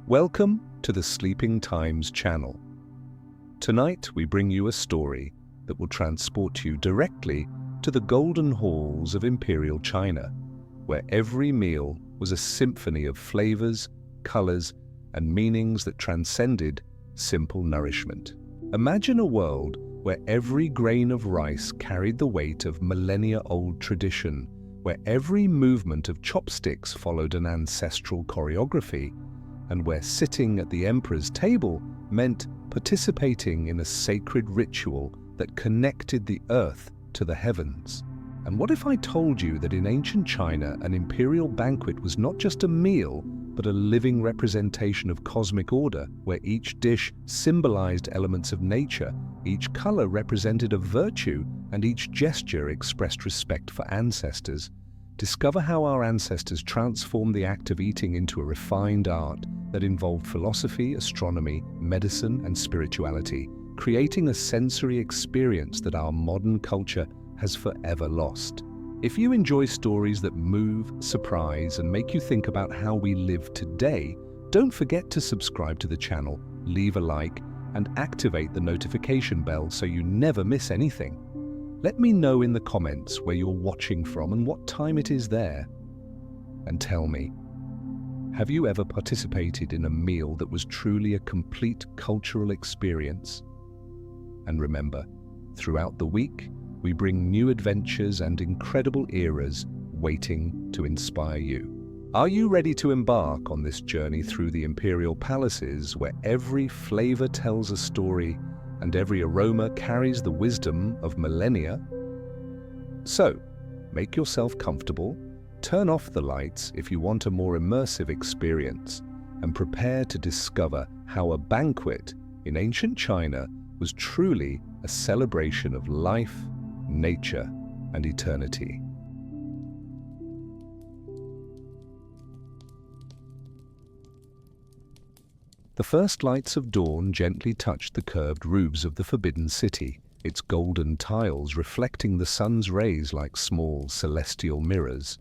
Welcome to the Sleeping Times channel. Tonight we bring you a story that will transport you directly to the golden halls of imperial China, where every meal was a symphony of flavors, colors, and meanings that transcended simple nourishment. Imagine a world where every grain of rice carried the weight of millennia-old tradition, where every movement of chopsticks followed an ancestral choreography, and where sitting at the emperor's table meant participating in a sacred ritual that connected the earth to the heavens. And what if I told you that in ancient China, an imperial banquet was not just a meal, but a living representation of cosmic order, where each dish symbolized elements of nature, each color represented a virtue, and each gesture expressed respect for ancestors? Discover how our ancestors transformed the act of eating into a refined art that involved philosophy, astronomy, medicine, and spirituality, creating a sensory experience that our modern culture has forever lost. If you enjoy stories that move, surprise, and make you think about how we live today, don't forget to subscribe to the channel, leave a like, and activate the notification bell so you never miss anything. Let me know in the comments where you're watching from and what time it is there. And tell me, have you ever participated in a meal that was truly a complete cultural experience? And remember, throughout the week, we bring new adventures and incredible eras waiting to inspire you. Are you ready to embark on this journey through the imperial palaces where every flavor tells a story and every aroma carries the wisdom of millennia? So, make yourself comfortable, turn off the lights if you want a more immersive experience, and prepare to discover how a banquet in ancient China was truly a celebration of life, nature, and eternity. The first lights of dawn gently touched the curved roofs of the Forbidden City, its golden tiles reflecting the sun's rays like small celestial mirrors.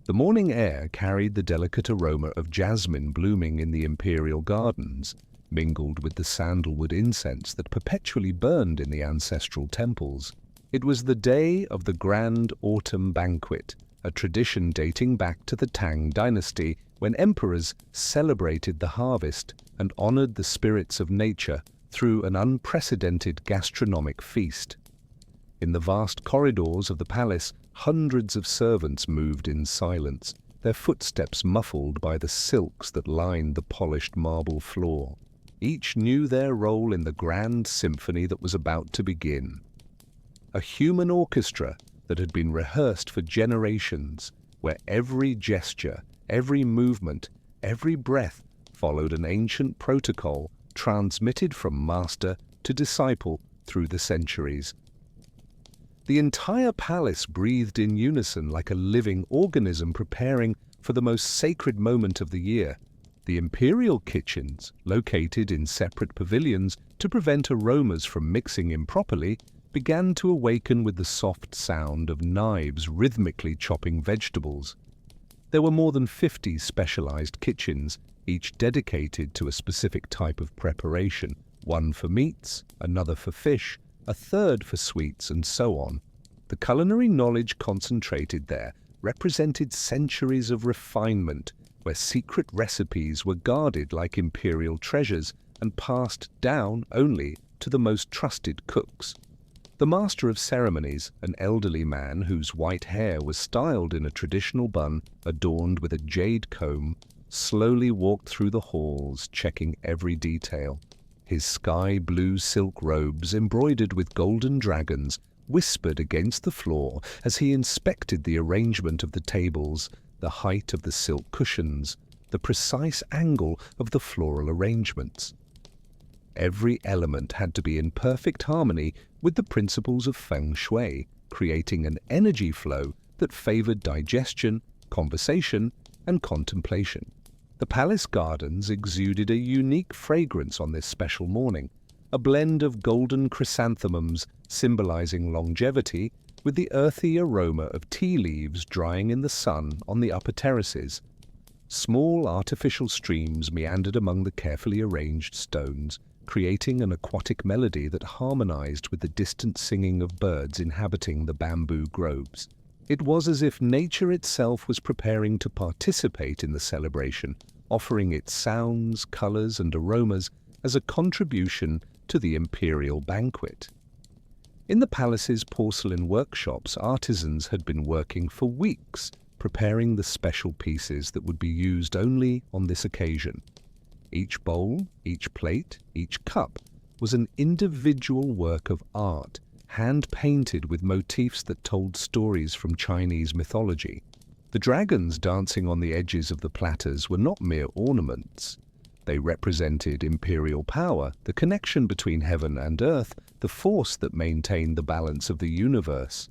The morning air carried the delicate aroma of jasmine blooming in the imperial gardens, mingled with the sandalwood incense that perpetually burned in the ancestral temples. It was the day of the Grand Autumn Banquet, a tradition dating back to the Tang dynasty, when emperors celebrated the harvest and honored the spirits of nature through an unprecedented gastronomic feast. In the vast corridors of the palace, hundreds of servants moved in silence, their footsteps muffled by the silks that lined the polished marble floor. Each knew their role in the grand symphony that was about to begin. A human orchestra that had been rehearsed for generations, where every gesture, every movement, every breath followed an ancient protocol transmitted from master to disciple through the centuries. The entire palace breathed in unison like a living organism preparing for the most sacred moment of the year. The imperial kitchens, located in separate pavilions to prevent aromas from mixing improperly, began to awaken with the soft sound of knives rhythmically chopping vegetables. There were more than 50 specialized kitchens, each dedicated to a specific type of preparation, one for meats, another for fish, a third for sweets, and so on. The culinary knowledge concentrated there represented centuries of refinement, where secret recipes were guarded like imperial treasures and passed down only to the most trusted cooks. The master of ceremonies, an elderly man whose white hair was styled in a traditional bun adorned with a jade comb, slowly walked through the halls, checking every detail. His sky-blue silk robes, embroidered with golden dragons, whispered against the floor as he inspected the arrangement of the tables, the height of the silk cushions, the precise angle of the floral arrangements. Every element had to be in perfect harmony with the principles of feng shui, creating an energy flow that favored digestion, conversation, and contemplation. The palace gardens exuded a unique fragrance on this special morning, a blend of golden chrysanthemums symbolizing longevity with the earthy aroma of tea leaves drying in the sun on the upper terraces. Small artificial streams meandered among the carefully arranged stones, creating an aquatic melody that harmonized with the distant singing of birds inhabiting the bamboo groves. It was as if nature itself was preparing to participate in the celebration, offering its sounds, colors, and aromas as a contribution to the imperial banquet. In the palace's porcelain workshops, artisans had been working for weeks, preparing the special pieces that would be used only on this occasion. Each bowl, each plate, each cup was an individual work of art, hand-painted with motifs that told stories from Chinese mythology. The dragons dancing on the edges of the platters were not mere ornaments. They represented imperial power, the connection between heaven and earth, the force that maintained the balance of the universe.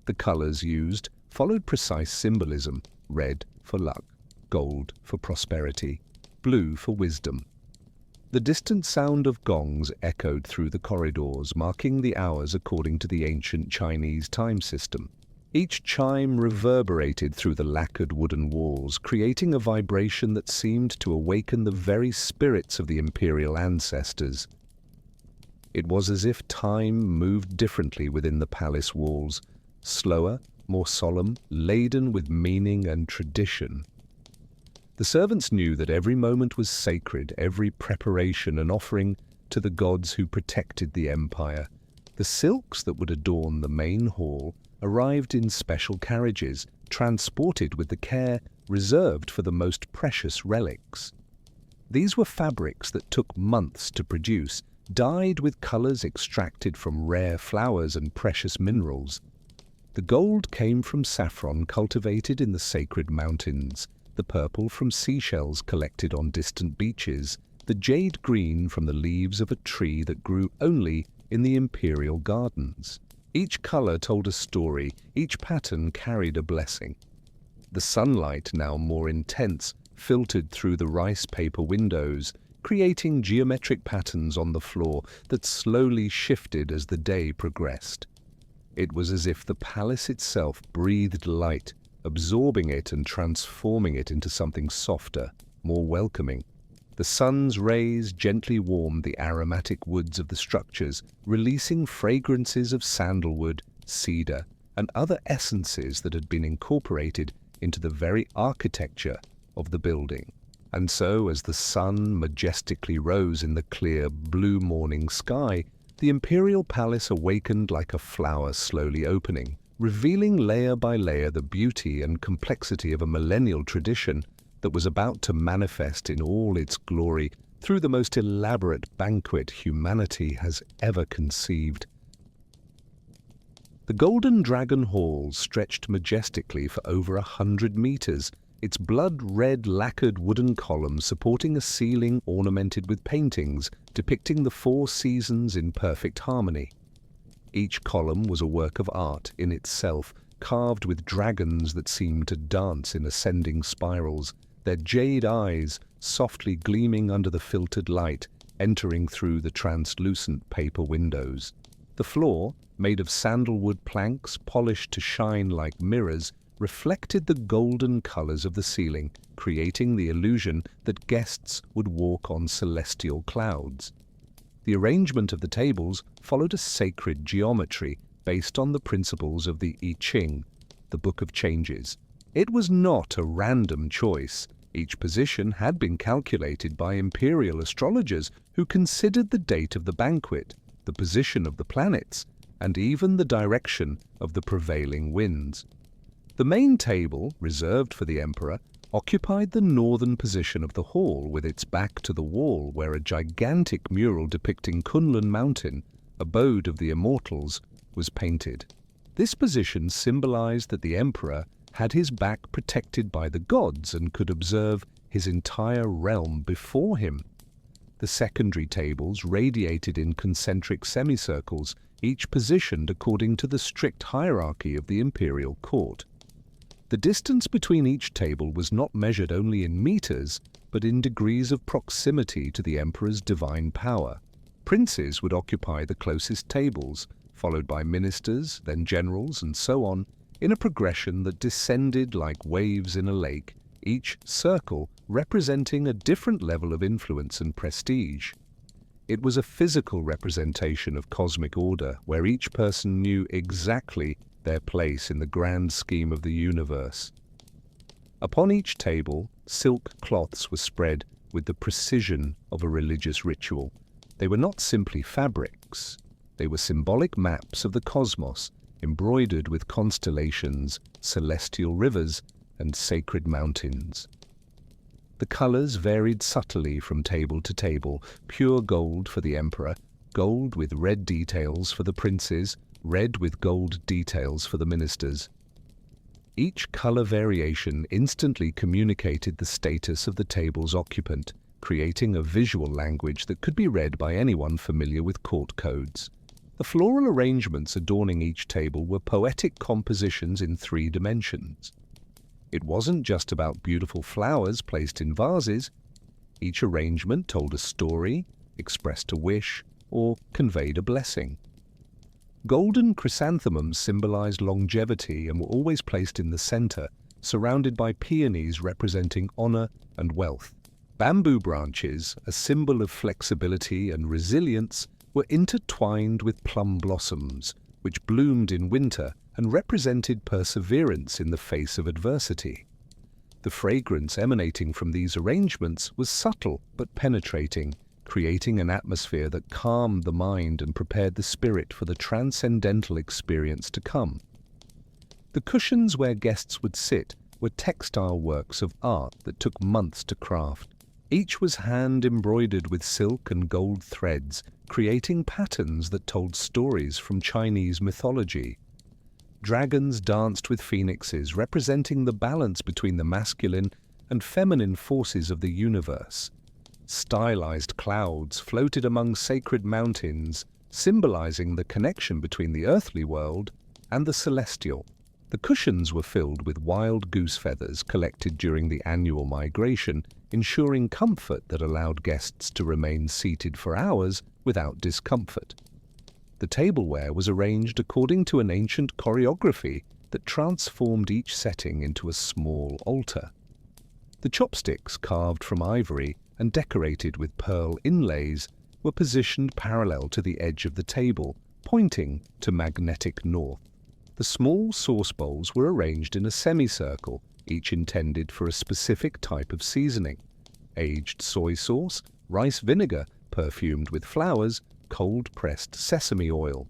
The colors used followed precise symbolism: red for luck, gold for prosperity, blue for wisdom. The distant sound of gongs echoed through the corridors, marking the hours according to the ancient Chinese time system. Each chime reverberated through the lacquered wooden walls, creating a vibration that seemed to awaken the very spirits of the imperial ancestors. It was as if time moved differently within the palace walls, slower, more solemn, laden with meaning and tradition. The servants knew that every moment was sacred, every preparation an offering to the gods who protected the empire. The silks that would adorn the main hall arrived in special carriages, transported with the care reserved for the most precious relics. These were fabrics that took months to produce, dyed with colors extracted from rare flowers and precious minerals. The gold came from saffron cultivated in the sacred mountains, the purple from seashells collected on distant beaches, the jade green from the leaves of a tree that grew only in the imperial gardens. Each color told a story, each pattern carried a blessing. The sunlight, now more intense, filtered through the rice paper windows, creating geometric patterns on the floor that slowly shifted as the day progressed. It was as if the palace itself breathed light, absorbing it and transforming it into something softer, more welcoming. The sun's rays gently warmed the aromatic woods of the structures, releasing fragrances of sandalwood, cedar, and other essences that had been incorporated into the very architecture of the building. And so, as the sun majestically rose in the clear, blue morning sky, the imperial palace awakened like a flower slowly opening, revealing layer by layer the beauty and complexity of a millennial tradition that was about to manifest in all its glory through the most elaborate banquet humanity has ever conceived. The Golden Dragon Hall stretched majestically for over 100 meters, its blood-red lacquered wooden columns supporting a ceiling ornamented with paintings depicting the 4 seasons in perfect harmony. Each column was a work of art in itself, carved with dragons that seemed to dance in ascending spirals, their jade eyes softly gleaming under the filtered light entering through the translucent paper windows. The floor, made of sandalwood planks polished to shine like mirrors, reflected the golden colors of the ceiling, creating the illusion that guests would walk on celestial clouds. The arrangement of the tables followed a sacred geometry based on the principles of the I Ching, the Book of Changes. It was not a random choice. Each position had been calculated by imperial astrologers who considered the date of the banquet, the position of the planets, and even the direction of the prevailing winds. The main table, reserved for the emperor, occupied the northern position of the hall with its back to the wall where a gigantic mural depicting Kunlun Mountain, abode of the immortals, was painted. This position symbolized that the emperor had his back protected by the gods and could observe his entire realm before him. The secondary tables radiated in concentric semicircles, each positioned according to the strict hierarchy of the imperial court. The distance between each table was not measured only in meters, but in degrees of proximity to the emperor's divine power. Princes would occupy the closest tables, followed by ministers, then generals, and so on, in a progression that descended like waves in a lake, each circle representing a different level of influence and prestige. It was a physical representation of cosmic order, where each person knew exactly their place in the grand scheme of the universe. Upon each table, silk cloths were spread with the precision of a religious ritual. They were not simply fabrics. They were symbolic maps of the cosmos, embroidered with constellations, celestial rivers, and sacred mountains. The colors varied subtly from table to table: pure gold for the emperor, gold with red details for the princes, red with gold details for the ministers. Each color variation instantly communicated the status of the table's occupant, creating a visual language that could be read by anyone familiar with court codes. The floral arrangements adorning each table were poetic compositions in 3 dimensions. It wasn't just about beautiful flowers placed in vases. Each arrangement told a story, expressed a wish, or conveyed a blessing. Golden chrysanthemums symbolized longevity and were always placed in the center, surrounded by peonies representing honor and wealth. Bamboo branches, a symbol of flexibility and resilience, were intertwined with plum blossoms, which bloomed in winter and represented perseverance in the face of adversity. The fragrance emanating from these arrangements was subtle but penetrating, creating an atmosphere that calmed the mind and prepared the spirit for the transcendental experience to come. The cushions where guests would sit were textile works of art that took months to craft. Each was hand-embroidered with silk and gold threads, creating patterns that told stories from Chinese mythology. Dragons danced with phoenixes, representing the balance between the masculine and feminine forces of the universe. Stylized clouds floated among sacred mountains, symbolizing the connection between the earthly world and the celestial. The cushions were filled with wild goose feathers collected during the annual migration, ensuring comfort that allowed guests to remain seated for hours without discomfort. The tableware was arranged according to an ancient choreography that transformed each setting into a small altar. The chopsticks, carved from ivory and decorated with pearl inlays, were positioned parallel to the edge of the table, pointing to magnetic north. The small sauce bowls were arranged in a semicircle, each intended for a specific type of seasoning: aged soy sauce, rice vinegar perfumed with flowers, cold-pressed sesame oil.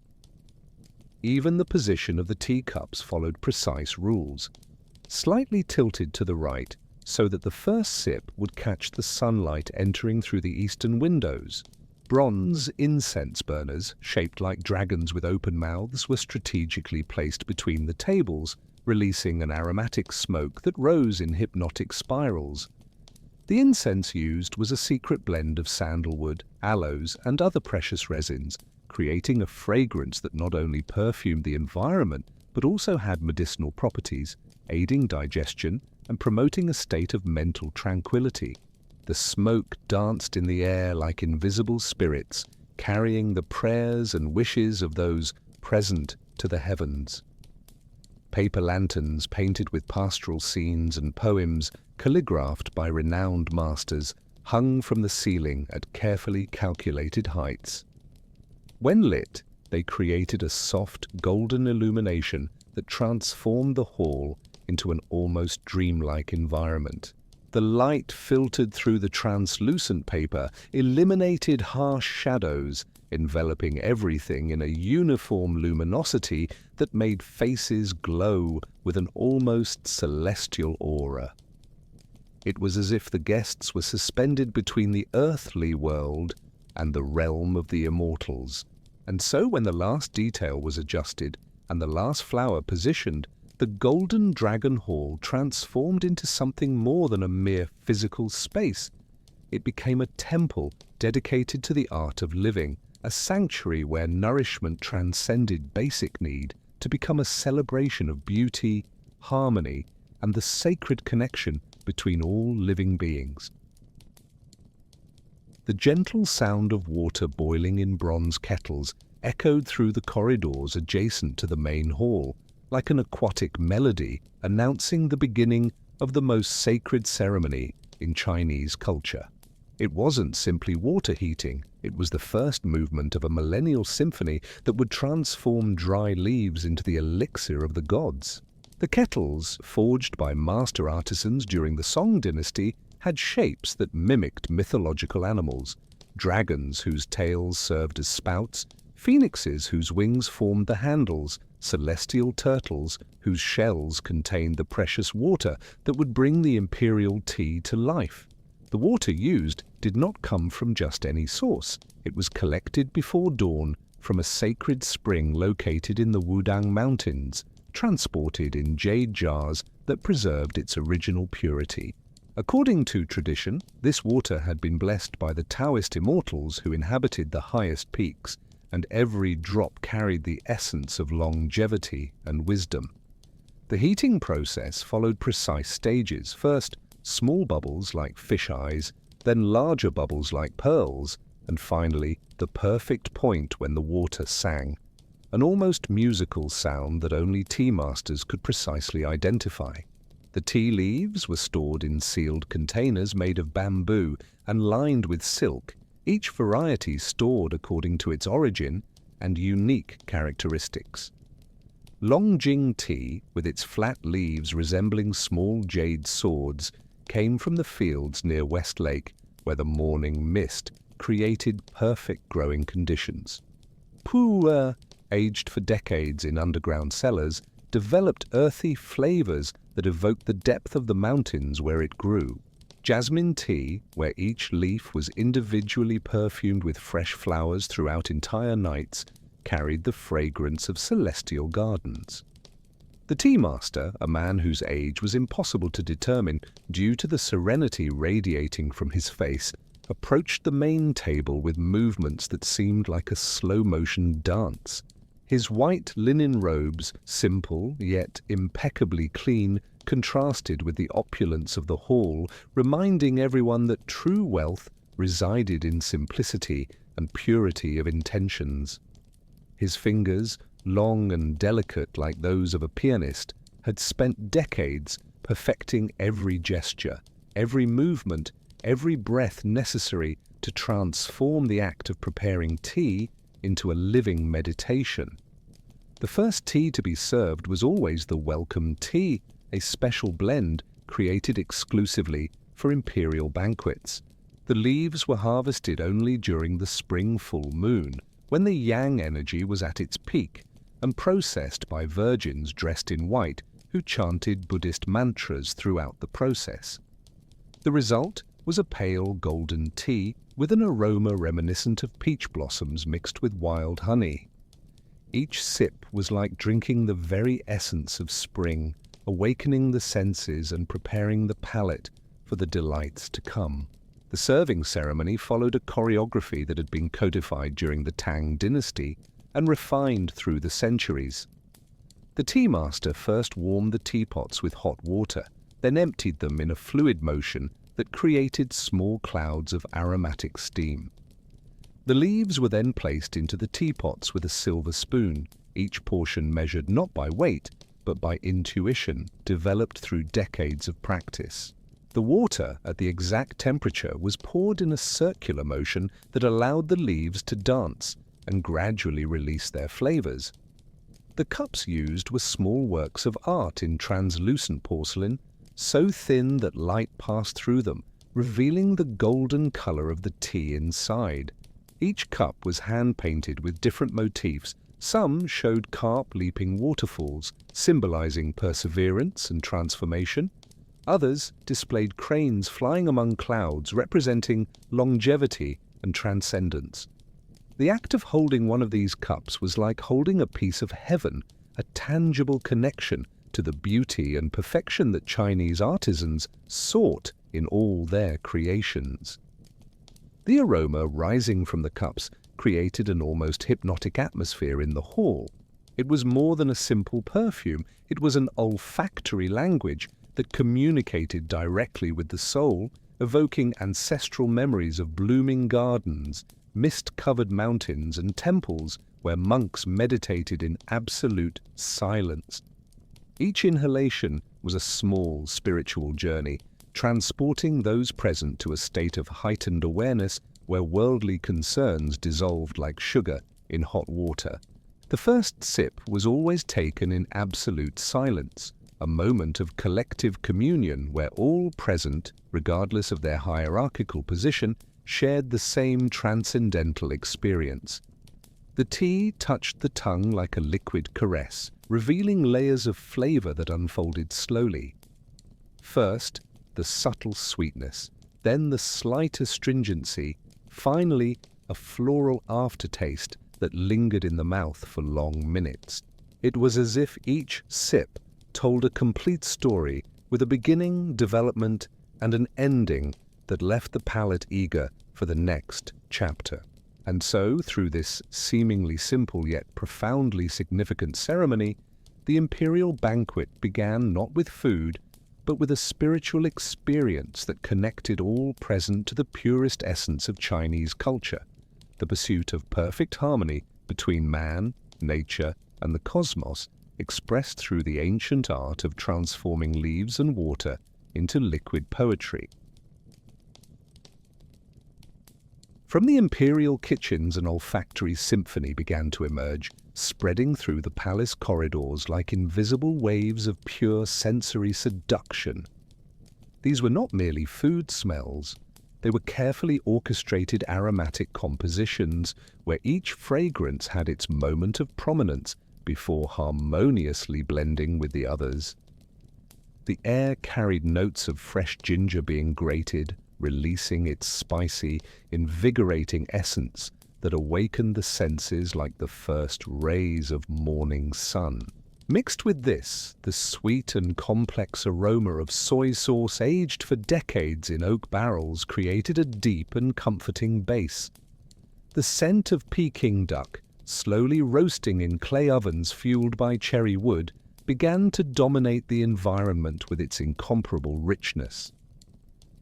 Even the position of the teacups followed precise rules, slightly tilted to the right so that the first sip would catch the sunlight entering through the eastern windows. Bronze incense burners, shaped like dragons with open mouths, were strategically placed between the tables, releasing an aromatic smoke that rose in hypnotic spirals. The incense used was a secret blend of sandalwood, aloes, and other precious resins, creating a fragrance that not only perfumed the environment but also had medicinal properties, aiding digestion and promoting a state of mental tranquility. The smoke danced in the air like invisible spirits, carrying the prayers and wishes of those present to the heavens. Paper lanterns painted with pastoral scenes and poems, calligraphed by renowned masters, hung from the ceiling at carefully calculated heights. When lit, they created a soft, golden illumination that transformed the hall into an almost dreamlike environment. The light filtered through the translucent paper, eliminated harsh shadows, enveloping everything in a uniform luminosity that made faces glow with an almost celestial aura. It was as if the guests were suspended between the earthly world and the realm of the immortals. And so when the last detail was adjusted and the last flower positioned, the Golden Dragon Hall transformed into something more than a mere physical space. It became a temple dedicated to the art of living, a sanctuary where nourishment transcended basic need to become a celebration of beauty, harmony, and the sacred connection between all living beings. The gentle sound of water boiling in bronze kettles echoed through the corridors adjacent to the main hall, like an aquatic melody announcing the beginning of the most sacred ceremony in Chinese culture. It wasn't simply water heating, it was the first movement of a millennial symphony that would transform dry leaves into the elixir of the gods. The kettles, forged by master artisans during the Song dynasty, had shapes that mimicked mythological animals: dragons whose tails served as spouts, phoenixes whose wings formed the handles, celestial turtles whose shells contained the precious water that would bring the imperial tea to life. The water used did not come from just any source. It was collected before dawn from a sacred spring located in the Wudang Mountains, transported in jade jars that preserved its original purity. According to tradition, this water had been blessed by the Taoist immortals who inhabited the highest peaks, and every drop carried the essence of longevity and wisdom. The heating process followed precise stages. First, small bubbles like fish eyes, then larger bubbles like pearls, and finally, the perfect point when the water sang, an almost musical sound that only tea masters could precisely identify. The tea leaves were stored in sealed containers made of bamboo and lined with silk, each variety stored according to its origin and unique characteristics. Longjing tea, with its flat leaves resembling small jade swords, came from the fields near Westlake, where the morning mist created perfect growing conditions. Pu'er, aged for decades in underground cellars, developed earthy flavors that evoked the depth of the mountains where it grew. Jasmine tea, where each leaf was individually perfumed with fresh flowers throughout entire nights, carried the fragrance of celestial gardens. The tea master, a man whose age was impossible to determine due to the serenity radiating from his face, approached the main table with movements that seemed like a slow-motion dance. His white linen robes, simple yet impeccably clean, contrasted with the opulence of the hall, reminding everyone that true wealth resided in simplicity and purity of intentions. His fingers, long and delicate like those of a pianist, had spent decades perfecting every gesture, every movement, every breath necessary to transform the act of preparing tea into a living meditation. The first tea to be served was always the welcome tea, a special blend created exclusively for imperial banquets. The leaves were harvested only during the spring full moon, when the yang energy was at its peak, and processed by virgins dressed in white who chanted Buddhist mantras throughout the process. The result was a pale golden tea with an aroma reminiscent of peach blossoms mixed with wild honey. Each sip was like drinking the very essence of spring, awakening the senses and preparing the palate for the delights to come. The serving ceremony followed a choreography that had been codified during the Tang dynasty and refined through the centuries. The tea master first warmed the teapots with hot water, then emptied them in a fluid motion that created small clouds of aromatic steam. The leaves were then placed into the teapots with a silver spoon, each portion measured not by weight, but by intuition developed through decades of practice. The water, at the exact temperature, was poured in a circular motion that allowed the leaves to dance and gradually release their flavors. The cups used were small works of art in translucent porcelain, so thin that light passed through them, revealing the golden color of the tea inside. Each cup was hand-painted with different motifs. Some showed carp leaping waterfalls, symbolizing perseverance and transformation. Others displayed cranes flying among clouds, representing longevity and transcendence. The act of holding one of these cups was like holding a piece of heaven, a tangible connection to the beauty and perfection that Chinese artisans sought in all their creations. The aroma rising from the cups created an almost hypnotic atmosphere in the hall. It was more than a simple perfume, it was an olfactory language that communicated directly with the soul, evoking ancestral memories of blooming gardens, mist-covered mountains, and temples where monks meditated in absolute silence. Each inhalation was a small spiritual journey, transporting those present to a state of heightened awareness where worldly concerns dissolved like sugar in hot water. The first sip was always taken in absolute silence, a moment of collective communion where all present, regardless of their hierarchical position, shared the same transcendental experience. The tea touched the tongue like a liquid caress, revealing layers of flavor that unfolded slowly. First, the subtle sweetness, then the slight astringency, finally a floral aftertaste that lingered in the mouth for long minutes. It was as if each sip told a complete story with a beginning, development, and an ending that left the palate eager for the next chapter. And so, through this seemingly simple yet profoundly significant ceremony, the imperial banquet began not with food, but with a spiritual experience that connected all present to the purest essence of Chinese culture, the pursuit of perfect harmony between man, nature, and the cosmos, expressed through the ancient art of transforming leaves and water into liquid poetry. From the imperial kitchens, an olfactory symphony began to emerge, spreading through the palace corridors like invisible waves of pure sensory seduction. These were not merely food smells. They were carefully orchestrated aromatic compositions where each fragrance had its moment of prominence before harmoniously blending with the others. The air carried notes of fresh ginger being grated, releasing its spicy, invigorating essence that awakened the senses like the first rays of morning sun. Mixed with this, the sweet and complex aroma of soy sauce aged for decades in oak barrels created a deep and comforting base. The scent of Peking duck, slowly roasting in clay ovens fueled by cherry wood, began to dominate the environment with its incomparable richness.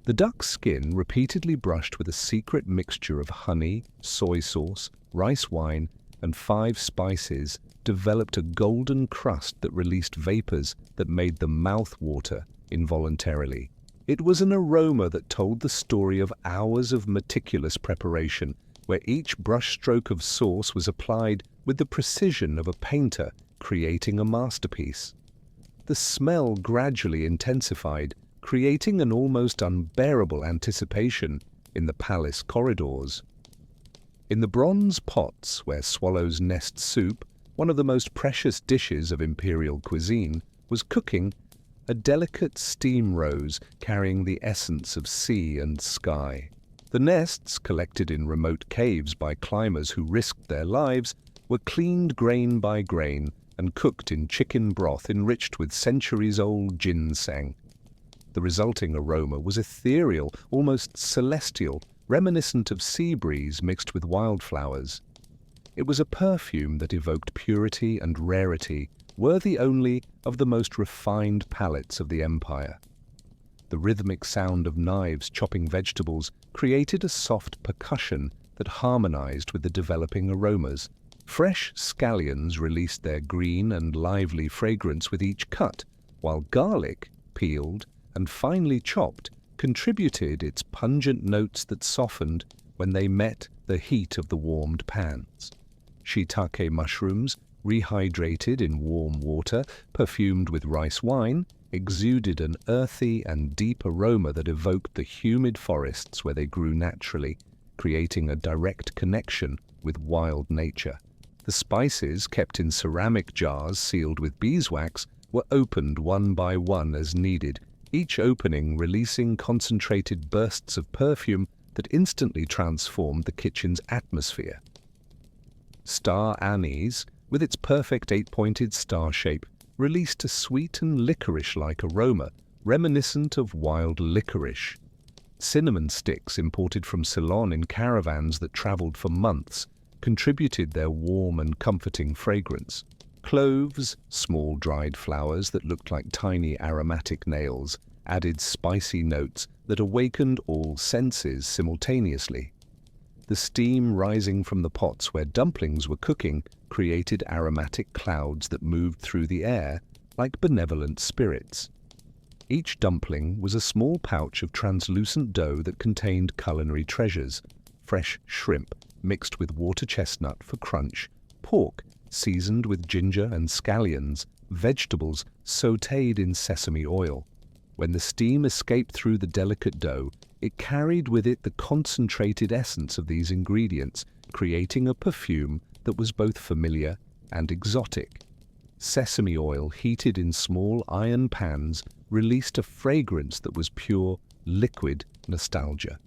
The duck's skin, repeatedly brushed with a secret mixture of honey, soy sauce, rice wine, and 5 spices, developed a golden crust that released vapors that made the mouth water involuntarily. It was an aroma that told the story of hours of meticulous preparation, where each brushstroke of sauce was applied with the precision of a painter creating a masterpiece. The smell gradually intensified, creating an almost unbearable anticipation in the palace corridors. In the bronze pots where swallows nest soup, one of the most precious dishes of imperial cuisine, was cooking, a delicate steam rose carrying the essence of sea and sky. The nests, collected in remote caves by climbers who risked their lives, were cleaned grain by grain and cooked in chicken broth enriched with centuries-old ginseng. The resulting aroma was ethereal, almost celestial, reminiscent of sea breeze mixed with wildflowers. It was a perfume that evoked purity and rarity, worthy only of the most refined palates of the empire. The rhythmic sound of knives chopping vegetables created a soft percussion that harmonized with the developing aromas. Fresh scallions released their green and lively fragrance with each cut, while garlic, peeled and finely chopped, contributed its pungent notes that softened when they met the heat of the warmed pans. Shiitake mushrooms, rehydrated in warm water, perfumed with rice wine, exuded an earthy and deep aroma that evoked the humid forests where they grew naturally, creating a direct connection with wild nature. The spices, kept in ceramic jars sealed with beeswax, were opened one by one as needed, each opening releasing concentrated bursts of perfume that instantly transformed the kitchen's atmosphere. Star anise, with its perfect 8-pointed star shape, released a sweet and licorice-like aroma, reminiscent of wild licorice. Cinnamon sticks, imported from Ceylon in caravans that traveled for months, contributed their warm and comforting fragrance. Cloves, small dried flowers that looked like tiny aromatic nails, added spicy notes that awakened all senses simultaneously. The steam rising from the pots where dumplings were cooking created aromatic clouds that moved through the air like benevolent spirits. Each dumpling was a small pouch of translucent dough that contained culinary treasures: fresh shrimp mixed with water chestnut for crunch, pork seasoned with ginger and scallions, vegetables sautéed in sesame oil. When the steam escaped through the delicate dough, it carried with it the concentrated essence of these ingredients, creating a perfume that was both familiar and exotic. Sesame oil heated in small iron pans released a fragrance that was pure, liquid nostalgia.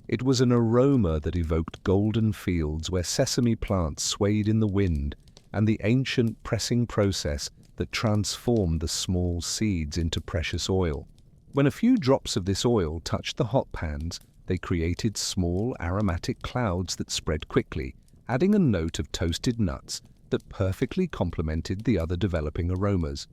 It was an aroma that evoked golden fields where sesame plants swayed in the wind, and the ancient pressing process that transformed the small seeds into precious oil. When a few drops of this oil touched the hot pans, they created small aromatic clouds that spread quickly, adding a note of toasted nuts that perfectly complemented the other developing aromas.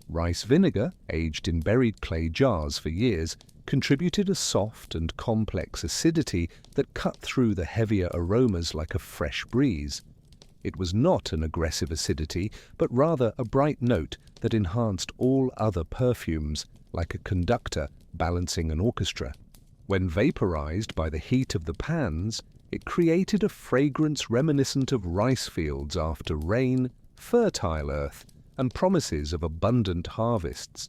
Rice vinegar, aged in buried clay jars for years, contributed a soft and complex acidity that cut through the heavier aromas like a fresh breeze. It was not an aggressive acidity, but rather a bright note that enhanced all other perfumes, like a conductor balancing an orchestra. When vaporized by the heat of the pans, it created a fragrance reminiscent of rice fields after rain, fertile earth, and promises of abundant harvests.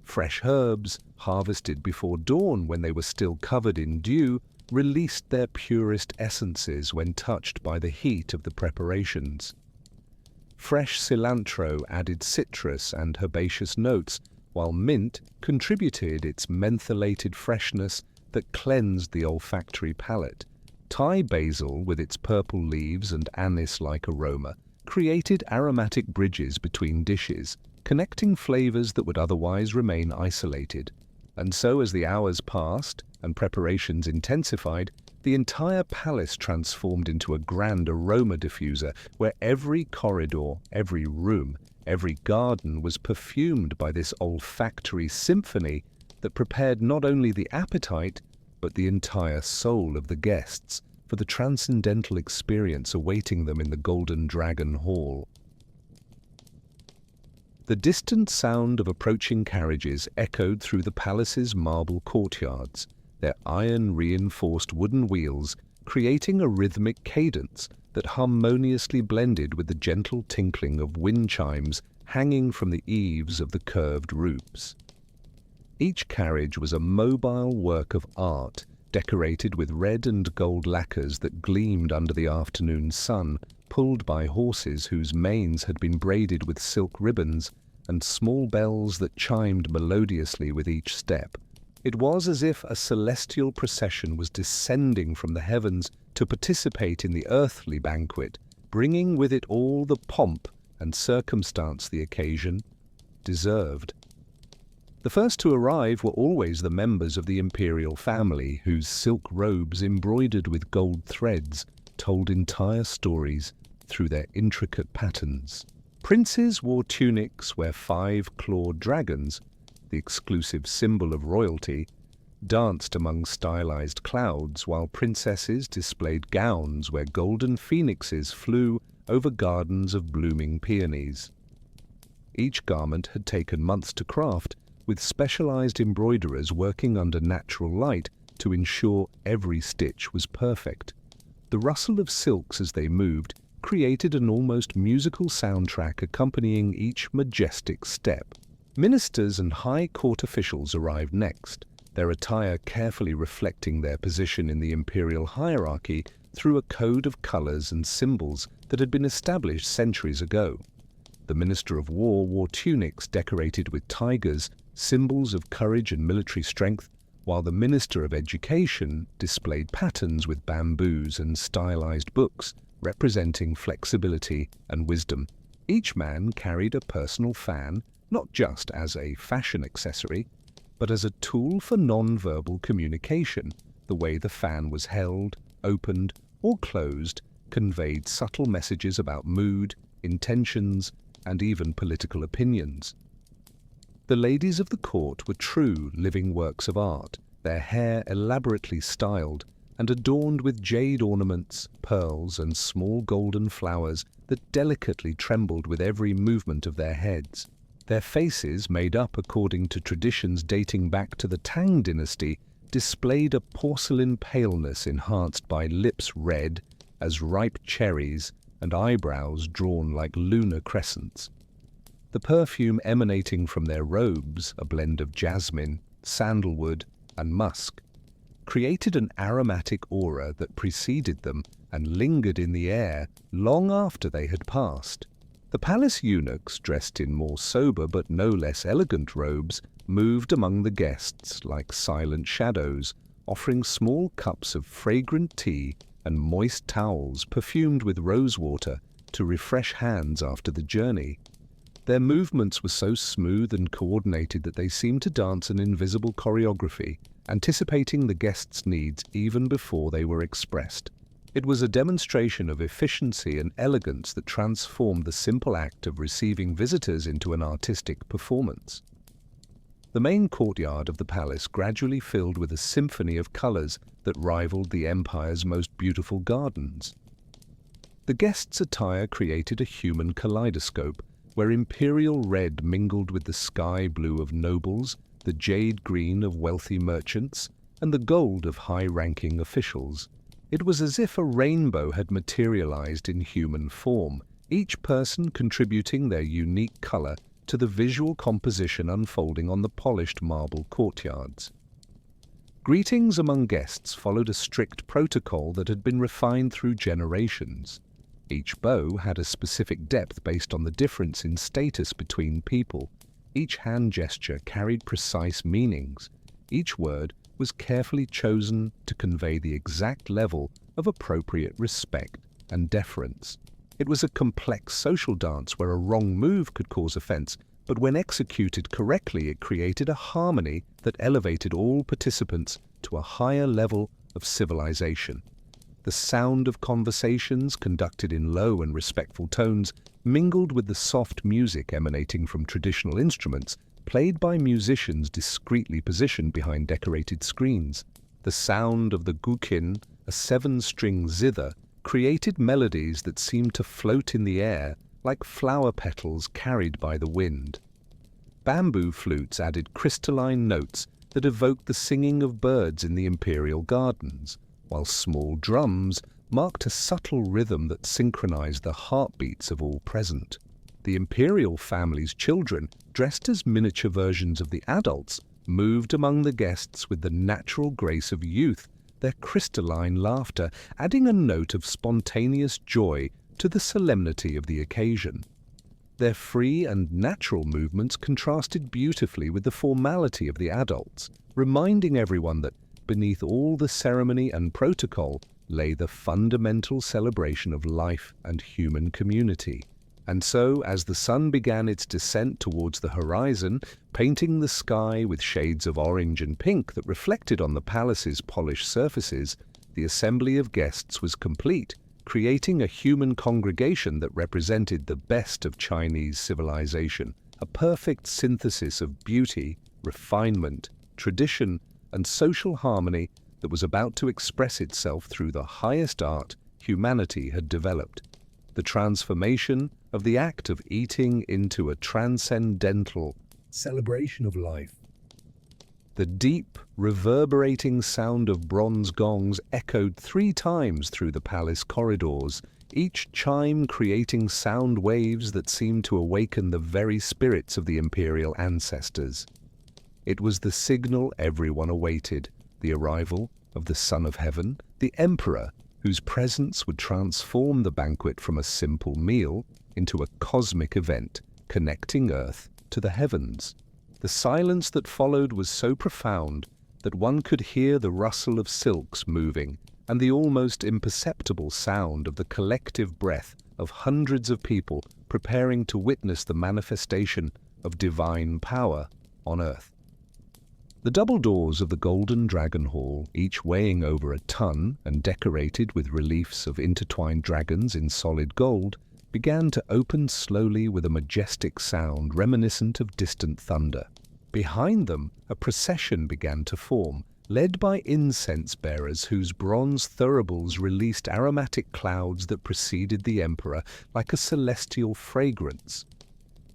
Fresh herbs, harvested before dawn when they were still covered in dew, released their purest essences when touched by the heat of the preparations. Fresh cilantro added citrus and herbaceous notes, while mint contributed its mentholated freshness that cleansed the olfactory palate. Thai basil, with its purple leaves and anise-like aroma, created aromatic bridges between dishes, connecting flavors that would otherwise remain isolated. And so, as the hours passed and preparations intensified, the entire palace transformed into a grand aroma diffuser where every corridor, every room, every garden was perfumed by this olfactory symphony that prepared not only the appetite, but the entire soul of the guests for the transcendental experience awaiting them in the Golden Dragon Hall. The distant sound of approaching carriages echoed through the palace's marble courtyards, their iron-reinforced wooden wheels creating a rhythmic cadence that harmoniously blended with the gentle tinkling of wind chimes hanging from the eaves of the curved roofs. Each carriage was a mobile work of art, decorated with red and gold lacquers that gleamed under the afternoon sun, pulled by horses whose manes had been braided with silk ribbons, and small bells that chimed melodiously with each step. It was as if a celestial procession was descending from the heavens to participate in the earthly banquet, bringing with it all the pomp and circumstance the occasion deserved. The first to arrive were always the members of the imperial family, whose silk robes embroidered with gold threads told entire stories through their intricate patterns. Princes wore tunics where 5 clawed dragons, the exclusive symbol of royalty, danced among stylized clouds, while princesses displayed gowns where golden phoenixes flew over gardens of blooming peonies. Each garment had taken months to craft, with specialized embroiderers working under natural light to ensure every stitch was perfect. The rustle of silks as they moved created an almost musical soundtrack accompanying each majestic step. Ministers and high court officials arrived next, their attire carefully reflecting their position in the imperial hierarchy through a code of colors and symbols that had been established centuries ago. The Minister of War wore tunics decorated with tigers, symbols of courage and military strength, while the Minister of Education displayed patterns with bamboos and stylized books, representing flexibility and wisdom. Each man carried a personal fan, not just as a fashion accessory, but as a tool for non-verbal communication. The way the fan was held, opened, or closed conveyed subtle messages about mood, intentions, and even political opinions. The ladies of the court were true living works of art, their hair elaborately styled and adorned with jade ornaments, pearls, and small golden flowers that delicately trembled with every movement of their heads. Their faces, made up according to traditions dating back to the Tang dynasty, displayed a porcelain paleness enhanced by lips red as ripe cherries and eyebrows drawn like lunar crescents. The perfume emanating from their robes, a blend of jasmine, sandalwood, and musk, created an aromatic aura that preceded them and lingered in the air long after they had passed. The palace eunuchs, dressed in more sober but no less elegant robes, moved among the guests like silent shadows, offering small cups of fragrant tea and moist towels perfumed with rosewater to refresh hands after the journey. Their movements were so smooth and coordinated that they seemed to dance an invisible choreography, anticipating the guests' needs even before they were expressed. It was a demonstration of efficiency and elegance that transformed the simple act of receiving visitors into an artistic performance. The main courtyard of the palace gradually filled with a symphony of colors that rivaled the empire's most beautiful gardens. The guests' attire created a human kaleidoscope, where imperial red mingled with the sky blue of nobles, the jade green of wealthy merchants, and the gold of high-ranking officials. It was as if a rainbow had materialized in human form, each person contributing their unique color to the visual composition unfolding on the polished marble courtyards. Greetings among guests followed a strict protocol that had been refined through generations. Each bow had a specific depth based on the difference in status between people. Each hand gesture carried precise meanings. Each word was carefully chosen to convey the exact level of appropriate respect and deference. It was a complex social dance where a wrong move could cause offense, but when executed correctly, it created a harmony that elevated all participants to a higher level of civilization. The sound of conversations conducted in low and respectful tones mingled with the soft music emanating from traditional instruments played by musicians discreetly positioned behind decorated screens. The sound of the guqin, a seven-string zither, created melodies that seemed to float in the air like flower petals carried by the wind. Bamboo flutes added crystalline notes that evoked the singing of birds in the imperial gardens, while small drums marked a subtle rhythm that synchronized the heartbeats of all present. The imperial family's children, dressed as miniature versions of the adults, moved among the guests with the natural grace of youth, their crystalline laughter adding a note of spontaneous joy to the solemnity of the occasion. Their free and natural movements contrasted beautifully with the formality of the adults, reminding everyone that beneath all the ceremony and protocol lay the fundamental celebration of life and human community. And so, as the sun began its descent towards the horizon, painting the sky with shades of orange and pink that reflected on the palace's polished surfaces, the assembly of guests was complete, creating a human congregation that represented the best of Chinese civilization, a perfect synthesis of beauty, refinement, tradition, and social harmony that was about to express itself through the highest art humanity had developed. The transformation of the act of eating into a transcendental celebration of life. The deep, reverberating sound of bronze gongs echoed 3 times through the palace corridors, each chime creating sound waves that seemed to awaken the very spirits of the imperial ancestors. It was the signal everyone awaited, the arrival of the Son of Heaven, the Emperor, whose presence would transform the banquet from a simple meal into a cosmic event, connecting Earth to the heavens. The silence that followed was so profound that one could hear the rustle of silks moving and the almost imperceptible sound of the collective breath of hundreds of people preparing to witness the manifestation of divine power on Earth. The double doors of the Golden Dragon Hall, each weighing over a ton and decorated with reliefs of intertwined dragons in solid gold, began to open slowly with a majestic sound reminiscent of distant thunder. Behind them, a procession began to form, led by incense bearers whose bronze thuribles released aromatic clouds that preceded the emperor like a celestial fragrance.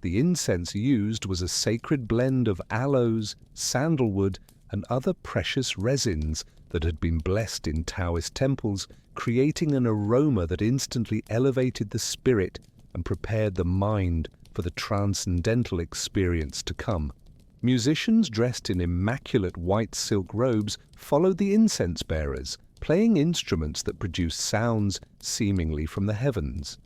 The incense used was a sacred blend of aloes, sandalwood, and other precious resins that had been blessed in Taoist temples, creating an aroma that instantly elevated the spirit and prepared the mind for the transcendental experience to come. Musicians dressed in immaculate white silk robes followed the incense bearers, playing instruments that produced sounds seemingly from the heavens.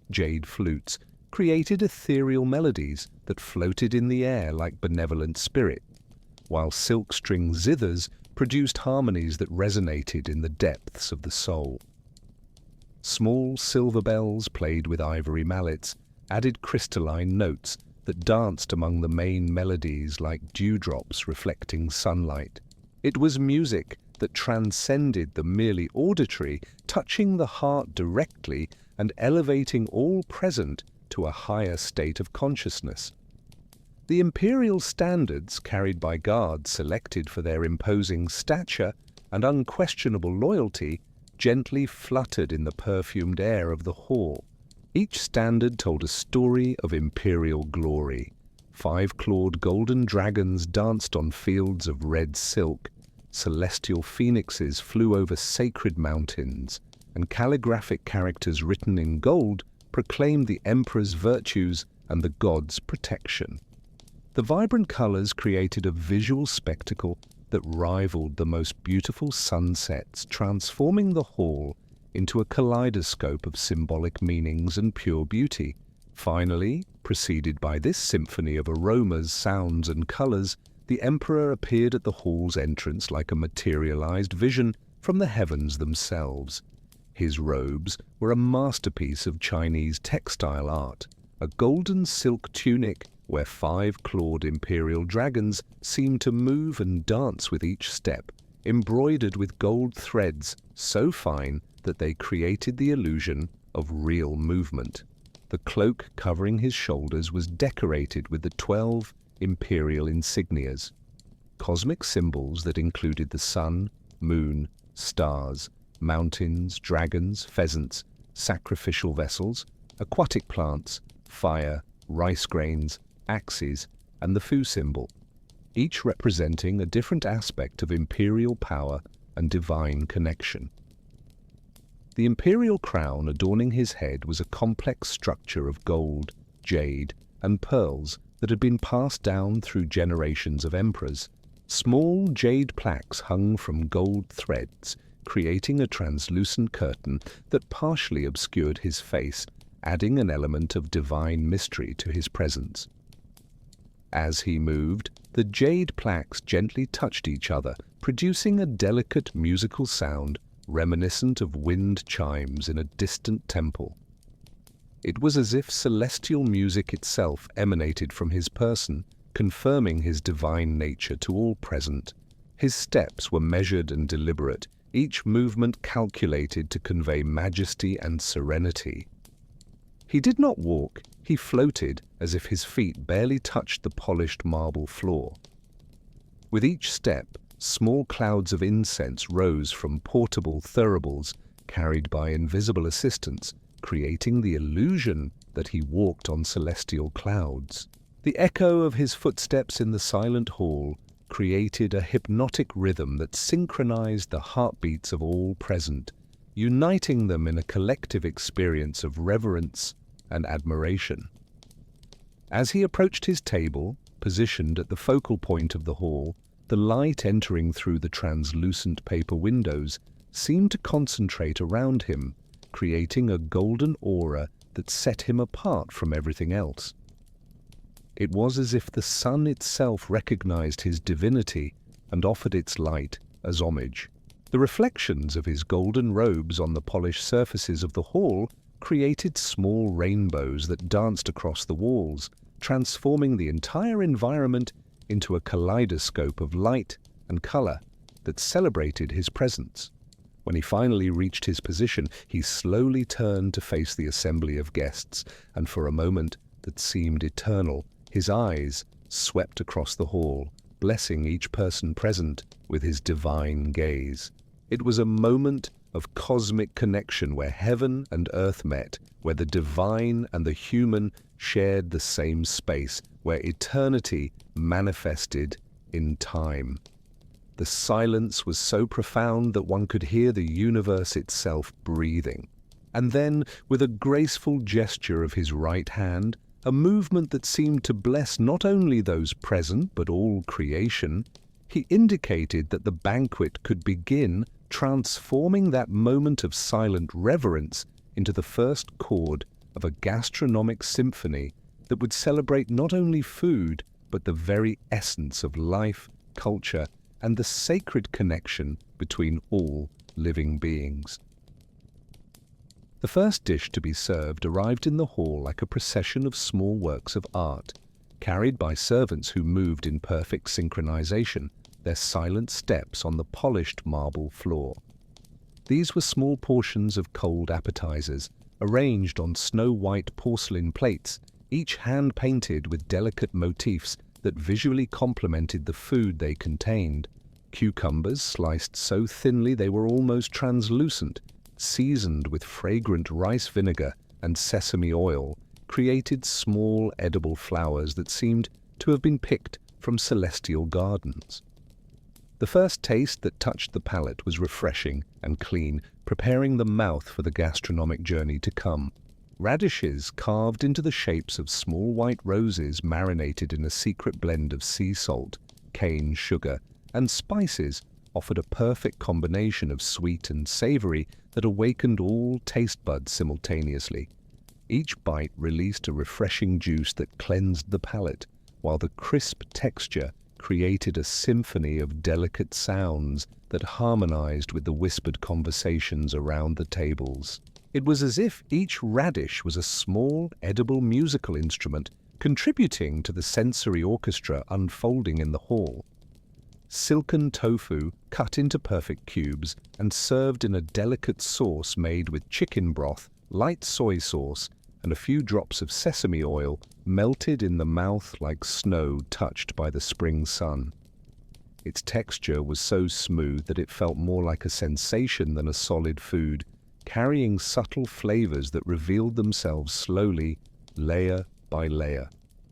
Jade flutes created ethereal melodies that floated in the air like benevolent spirit, while silk string zithers produced harmonies that resonated in the depths of the soul. Small silver bells played with ivory mallets added crystalline notes that danced among the main melodies like dewdrops reflecting sunlight. It was music that transcended the merely auditory, touching the heart directly and elevating all present to a higher state of consciousness. The imperial standards carried by guards selected for their imposing stature and unquestionable loyalty gently fluttered in the perfumed air of the hall. Each standard told a story of imperial glory. 5-clawed golden dragons danced on fields of red silk, celestial phoenixes flew over sacred mountains, and calligraphic characters written in gold proclaimed the emperor's virtues and the god's protection. The vibrant colors created a visual spectacle that rivaled the most beautiful sunsets, transforming the hall into a kaleidoscope of symbolic meanings and pure beauty. Finally, preceded by this symphony of aromas, sounds, and colors, the emperor appeared at the hall's entrance like a materialized vision from the heavens themselves. His robes were a masterpiece of Chinese textile art, a golden silk tunic where 5-clawed imperial dragons seemed to move and dance with each step, embroidered with gold threads so fine that they created the illusion of real movement. The cloak covering his shoulders was decorated with the 12 imperial insignias, cosmic symbols that included the sun, moon, stars, mountains, dragons, pheasants, sacrificial vessels, aquatic plants, fire, rice grains, axes, and the Fu symbol, each representing a different aspect of imperial power and divine connection. The imperial crown adorning his head was a complex structure of gold, jade, and pearls that had been passed down through generations of emperors. Small jade plaques hung from gold threads, creating a translucent curtain that partially obscured his face, adding an element of divine mystery to his presence. As he moved, the jade plaques gently touched each other, producing a delicate musical sound reminiscent of wind chimes in a distant temple. It was as if celestial music itself emanated from his person, confirming his divine nature to all present. His steps were measured and deliberate, each movement calculated to convey majesty and serenity. He did not walk, he floated as if his feet barely touched the polished marble floor. With each step, small clouds of incense rose from portable thuribles carried by invisible assistants, creating the illusion that he walked on celestial clouds. The echo of his footsteps in the silent hall created a hypnotic rhythm that synchronized the heartbeats of all present, uniting them in a collective experience of reverence and admiration. As he approached his table, positioned at the focal point of the hall, the light entering through the translucent paper windows seemed to concentrate around him, creating a golden aura that set him apart from everything else. It was as if the sun itself recognized his divinity and offered its light as homage. The reflections of his golden robes on the polished surfaces of the hall created small rainbows that danced across the walls, transforming the entire environment into a kaleidoscope of light and color that celebrated his presence. When he finally reached his position, he slowly turned to face the assembly of guests, and for a moment that seemed eternal, his eyes swept across the hall, blessing each person present with his divine gaze. It was a moment of cosmic connection where heaven and earth met, where the divine and the human shared the same space, where eternity manifested in time. The silence was so profound that one could hear the universe itself breathing. And then, with a graceful gesture of his right hand, a movement that seemed to bless not only those present but all creation, he indicated that the banquet could begin, transforming that moment of silent reverence into the first chord of a gastronomic symphony that would celebrate not only food but the very essence of life, culture, and the sacred connection between all living beings. The first dish to be served arrived in the hall like a procession of small works of art, carried by servants who moved in perfect synchronization, their silent steps on the polished marble floor. These were small portions of cold appetizers, arranged on snow-white porcelain plates, each hand-painted with delicate motifs that visually complemented the food they contained. Cucumbers sliced so thinly they were almost translucent, seasoned with fragrant rice vinegar and sesame oil, created small edible flowers that seemed to have been picked from celestial gardens. The first taste that touched the palate was refreshing and clean, preparing the mouth for the gastronomic journey to come. Radishes carved into the shapes of small white roses marinated in a secret blend of sea salt, cane sugar, and spices offered a perfect combination of sweet and savory that awakened all taste buds simultaneously. Each bite released a refreshing juice that cleansed the palate, while the crisp texture created a symphony of delicate sounds that harmonized with the whispered conversations around the tables. It was as if each radish was a small, edible musical instrument contributing to the sensory orchestra unfolding in the hall. Silken tofu, cut into perfect cubes and served in a delicate sauce made with chicken broth, light soy sauce, and a few drops of sesame oil, melted in the mouth like snow touched by the spring sun. Its texture was so smooth that it felt more like a sensation than a solid food, carrying subtle flavors that revealed themselves slowly, layer by layer.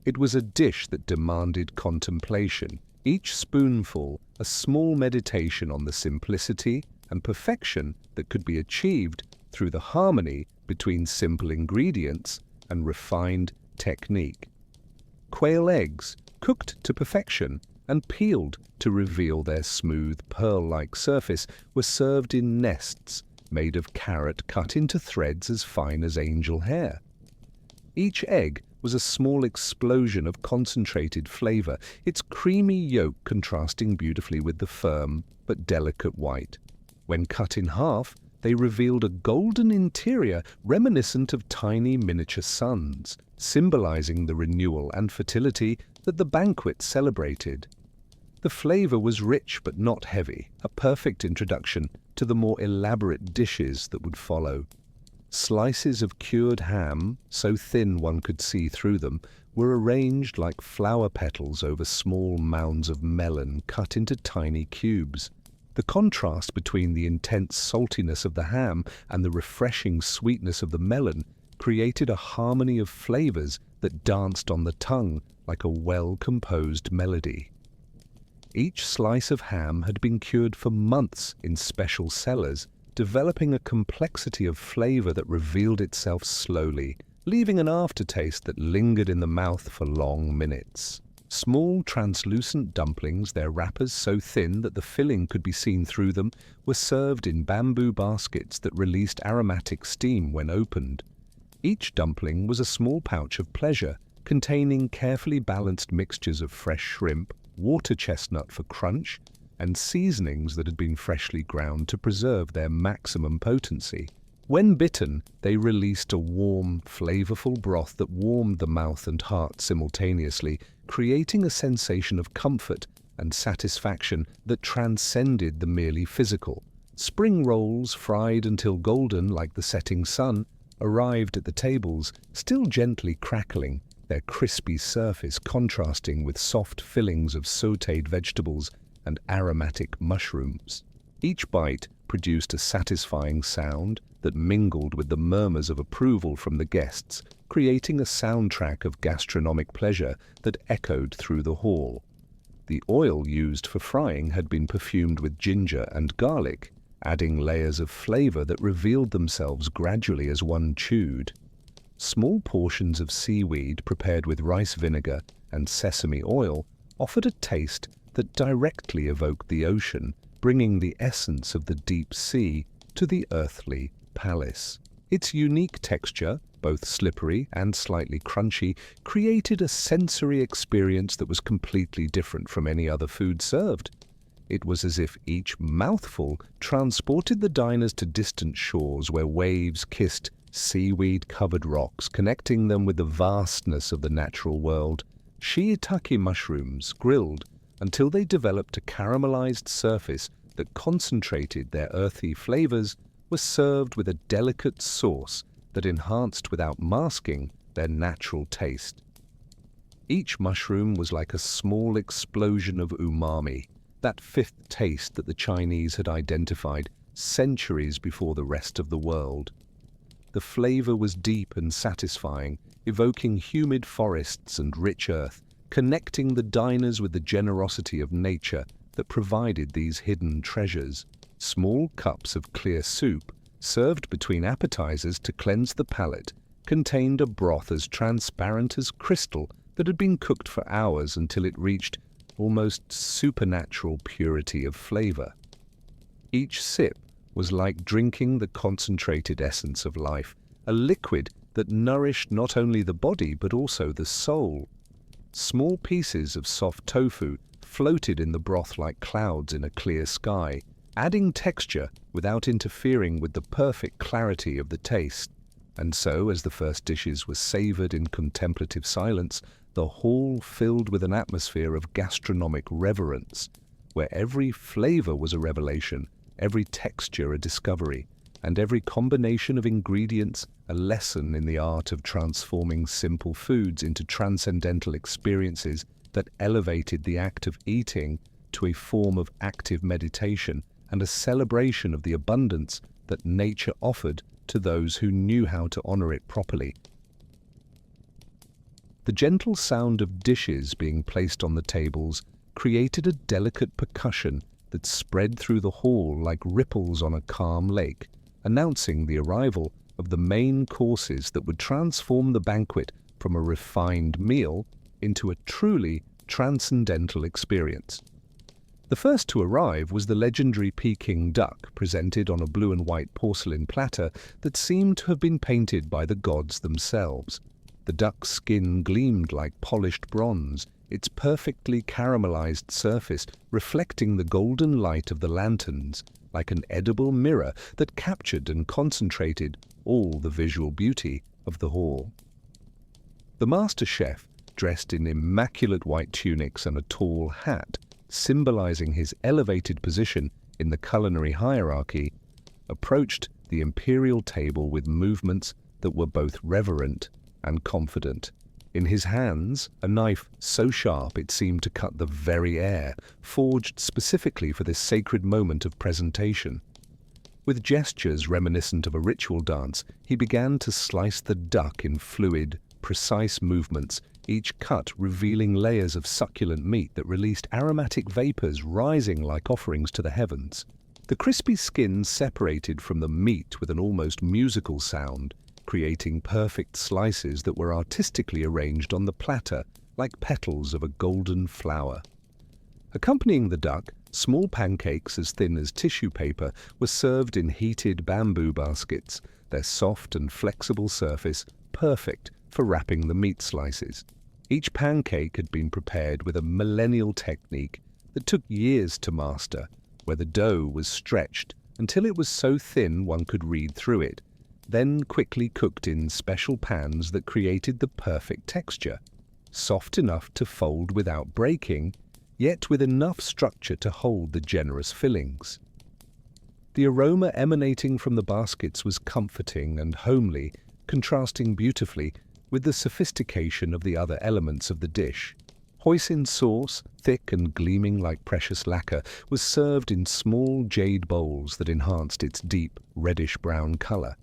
It was a dish that demanded contemplation, each spoonful a small meditation on the simplicity and perfection that could be achieved through the harmony between simple ingredients and refined technique. Quail eggs, cooked to perfection and peeled to reveal their smooth, pearl-like surface, were served in nests made of carrot cut into threads as fine as angel hair. Each egg was a small explosion of concentrated flavor, its creamy yolk contrasting beautifully with the firm but delicate white. When cut in half, they revealed a golden interior reminiscent of tiny miniature suns, symbolizing the renewal and fertility that the banquet celebrated. The flavor was rich but not heavy, a perfect introduction to the more elaborate dishes that would follow. Slices of cured ham, so thin one could see through them, were arranged like flower petals over small mounds of melon cut into tiny cubes. The contrast between the intense saltiness of the ham and the refreshing sweetness of the melon created a harmony of flavors that danced on the tongue like a well-composed melody. Each slice of ham had been cured for months in special cellars, developing a complexity of flavor that revealed itself slowly, leaving an aftertaste that lingered in the mouth for long minutes. Small, translucent dumplings, their wrappers so thin that the filling could be seen through them, were served in bamboo baskets that released aromatic steam when opened. Each dumpling was a small pouch of pleasure, containing carefully balanced mixtures of fresh shrimp, water chestnut for crunch, and seasonings that had been freshly ground to preserve their maximum potency. When bitten, they released a warm, flavorful broth that warmed the mouth and heart simultaneously, creating a sensation of comfort and satisfaction that transcended the merely physical. Spring rolls, fried until golden like the setting sun, arrived at the tables, still gently crackling, their crispy surface contrasting with soft fillings of sautéed vegetables and aromatic mushrooms. Each bite produced a satisfying sound that mingled with the murmurs of approval from the guests, creating a soundtrack of gastronomic pleasure that echoed through the hall. The oil used for frying had been perfumed with ginger and garlic, adding layers of flavor that revealed themselves gradually as one chewed. Small portions of seaweed prepared with rice vinegar and sesame oil offered a taste that directly evoked the ocean, bringing the essence of the deep sea to the earthly palace. Its unique texture, both slippery and slightly crunchy, created a sensory experience that was completely different from any other food served. It was as if each mouthful transported the diners to distant shores where waves kissed seaweed-covered rocks, connecting them with the vastness of the natural world. Shiitake mushrooms, grilled until they developed a caramelized surface that concentrated their earthy flavors, were served with a delicate sauce that enhanced without masking their natural taste. Each mushroom was like a small explosion of umami, that fifth taste that the Chinese had identified centuries before the rest of the world. The flavor was deep and satisfying, evoking humid forests and rich earth, connecting the diners with the generosity of nature that provided these hidden treasures. Small cups of clear soup, served between appetizers to cleanse the palate, contained a broth as transparent as crystal that had been cooked for hours until it reached almost supernatural purity of flavor. Each sip was like drinking the concentrated essence of life, a liquid that nourished not only the body but also the soul. Small pieces of soft tofu floated in the broth like clouds in a clear sky, adding texture without interfering with the perfect clarity of the taste. And so, as the first dishes were savored in contemplative silence, the hall filled with an atmosphere of gastronomic reverence, where every flavor was a revelation, every texture a discovery, and every combination of ingredients a lesson in the art of transforming simple foods into transcendental experiences that elevated the act of eating to a form of active meditation and a celebration of the abundance that nature offered to those who knew how to honor it properly. The gentle sound of dishes being placed on the tables created a delicate percussion that spread through the hall like ripples on a calm lake, announcing the arrival of the main courses that would transform the banquet from a refined meal into a truly transcendental experience. The first to arrive was the legendary Peking duck, presented on a blue and white porcelain platter that seemed to have been painted by the gods themselves. The duck's skin gleamed like polished bronze, its perfectly caramelized surface reflecting the golden light of the lanterns, like an edible mirror that captured and concentrated all the visual beauty of the hall. The master chef, dressed in immaculate white tunics and a tall hat, symbolizing his elevated position in the culinary hierarchy, approached the imperial table with movements that were both reverent and confident. In his hands, a knife so sharp it seemed to cut the very air, forged specifically for this sacred moment of presentation. With gestures reminiscent of a ritual dance, he began to slice the duck in fluid, precise movements, each cut revealing layers of succulent meat that released aromatic vapors rising like offerings to the heavens. The crispy skin separated from the meat with an almost musical sound, creating perfect slices that were artistically arranged on the platter like petals of a golden flower. Accompanying the duck, small pancakes as thin as tissue paper were served in heated bamboo baskets, their soft and flexible surface perfect for wrapping the meat slices. Each pancake had been prepared with a millennial technique that took years to master, where the dough was stretched until it was so thin one could read through it, then quickly cooked in special pans that created the perfect texture, soft enough to fold without breaking, yet with enough structure to hold the generous fillings. The aroma emanating from the baskets was comforting and homely, contrasting beautifully with the sophistication of the other elements of the dish. Hoisin sauce, thick and gleaming like precious lacquer, was served in small jade bowls that enhanced its deep, reddish-brown color.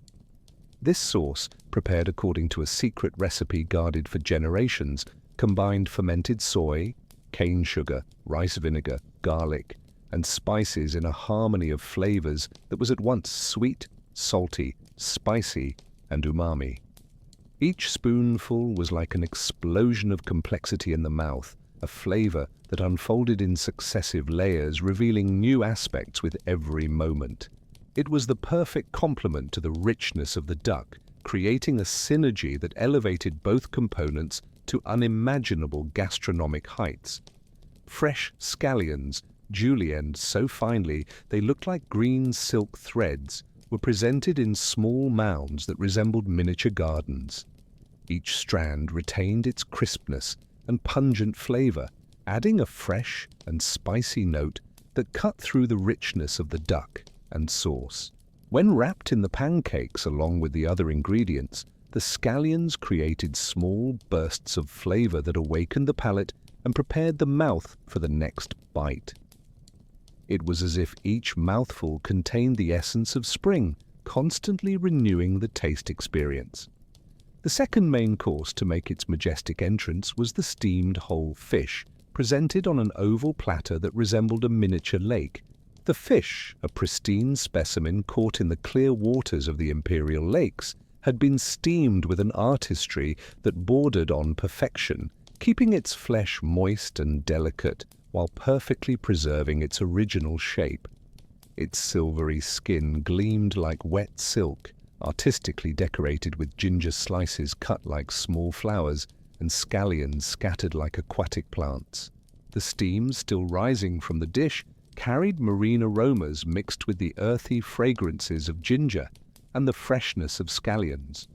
This sauce, prepared according to a secret recipe guarded for generations, combined fermented soy, cane sugar, rice vinegar, garlic, and spices in a harmony of flavors that was at once sweet, salty, spicy, and umami. Each spoonful was like an explosion of complexity in the mouth, a flavor that unfolded in successive layers, revealing new aspects with every moment. It was the perfect complement to the richness of the duck, creating a synergy that elevated both components to unimaginable gastronomic heights. Fresh scallions, julienned so finely they looked like green silk threads, were presented in small mounds that resembled miniature gardens. Each strand retained its crispness and pungent flavor, adding a fresh and spicy note that cut through the richness of the duck and sauce. When wrapped in the pancakes along with the other ingredients, the scallions created small bursts of flavor that awakened the palate and prepared the mouth for the next bite. It was as if each mouthful contained the essence of spring, constantly renewing the taste experience. The second main course to make its majestic entrance was the steamed whole fish, presented on an oval platter that resembled a miniature lake. The fish, a pristine specimen caught in the clear waters of the imperial lakes, had been steamed with an artistry that bordered on perfection, keeping its flesh moist and delicate while perfectly preserving its original shape. Its silvery skin gleamed like wet silk, artistically decorated with ginger slices cut like small flowers and scallions scattered like aquatic plants. The steam still rising from the dish carried marine aromas mixed with the earthy fragrances of ginger and the freshness of scallions.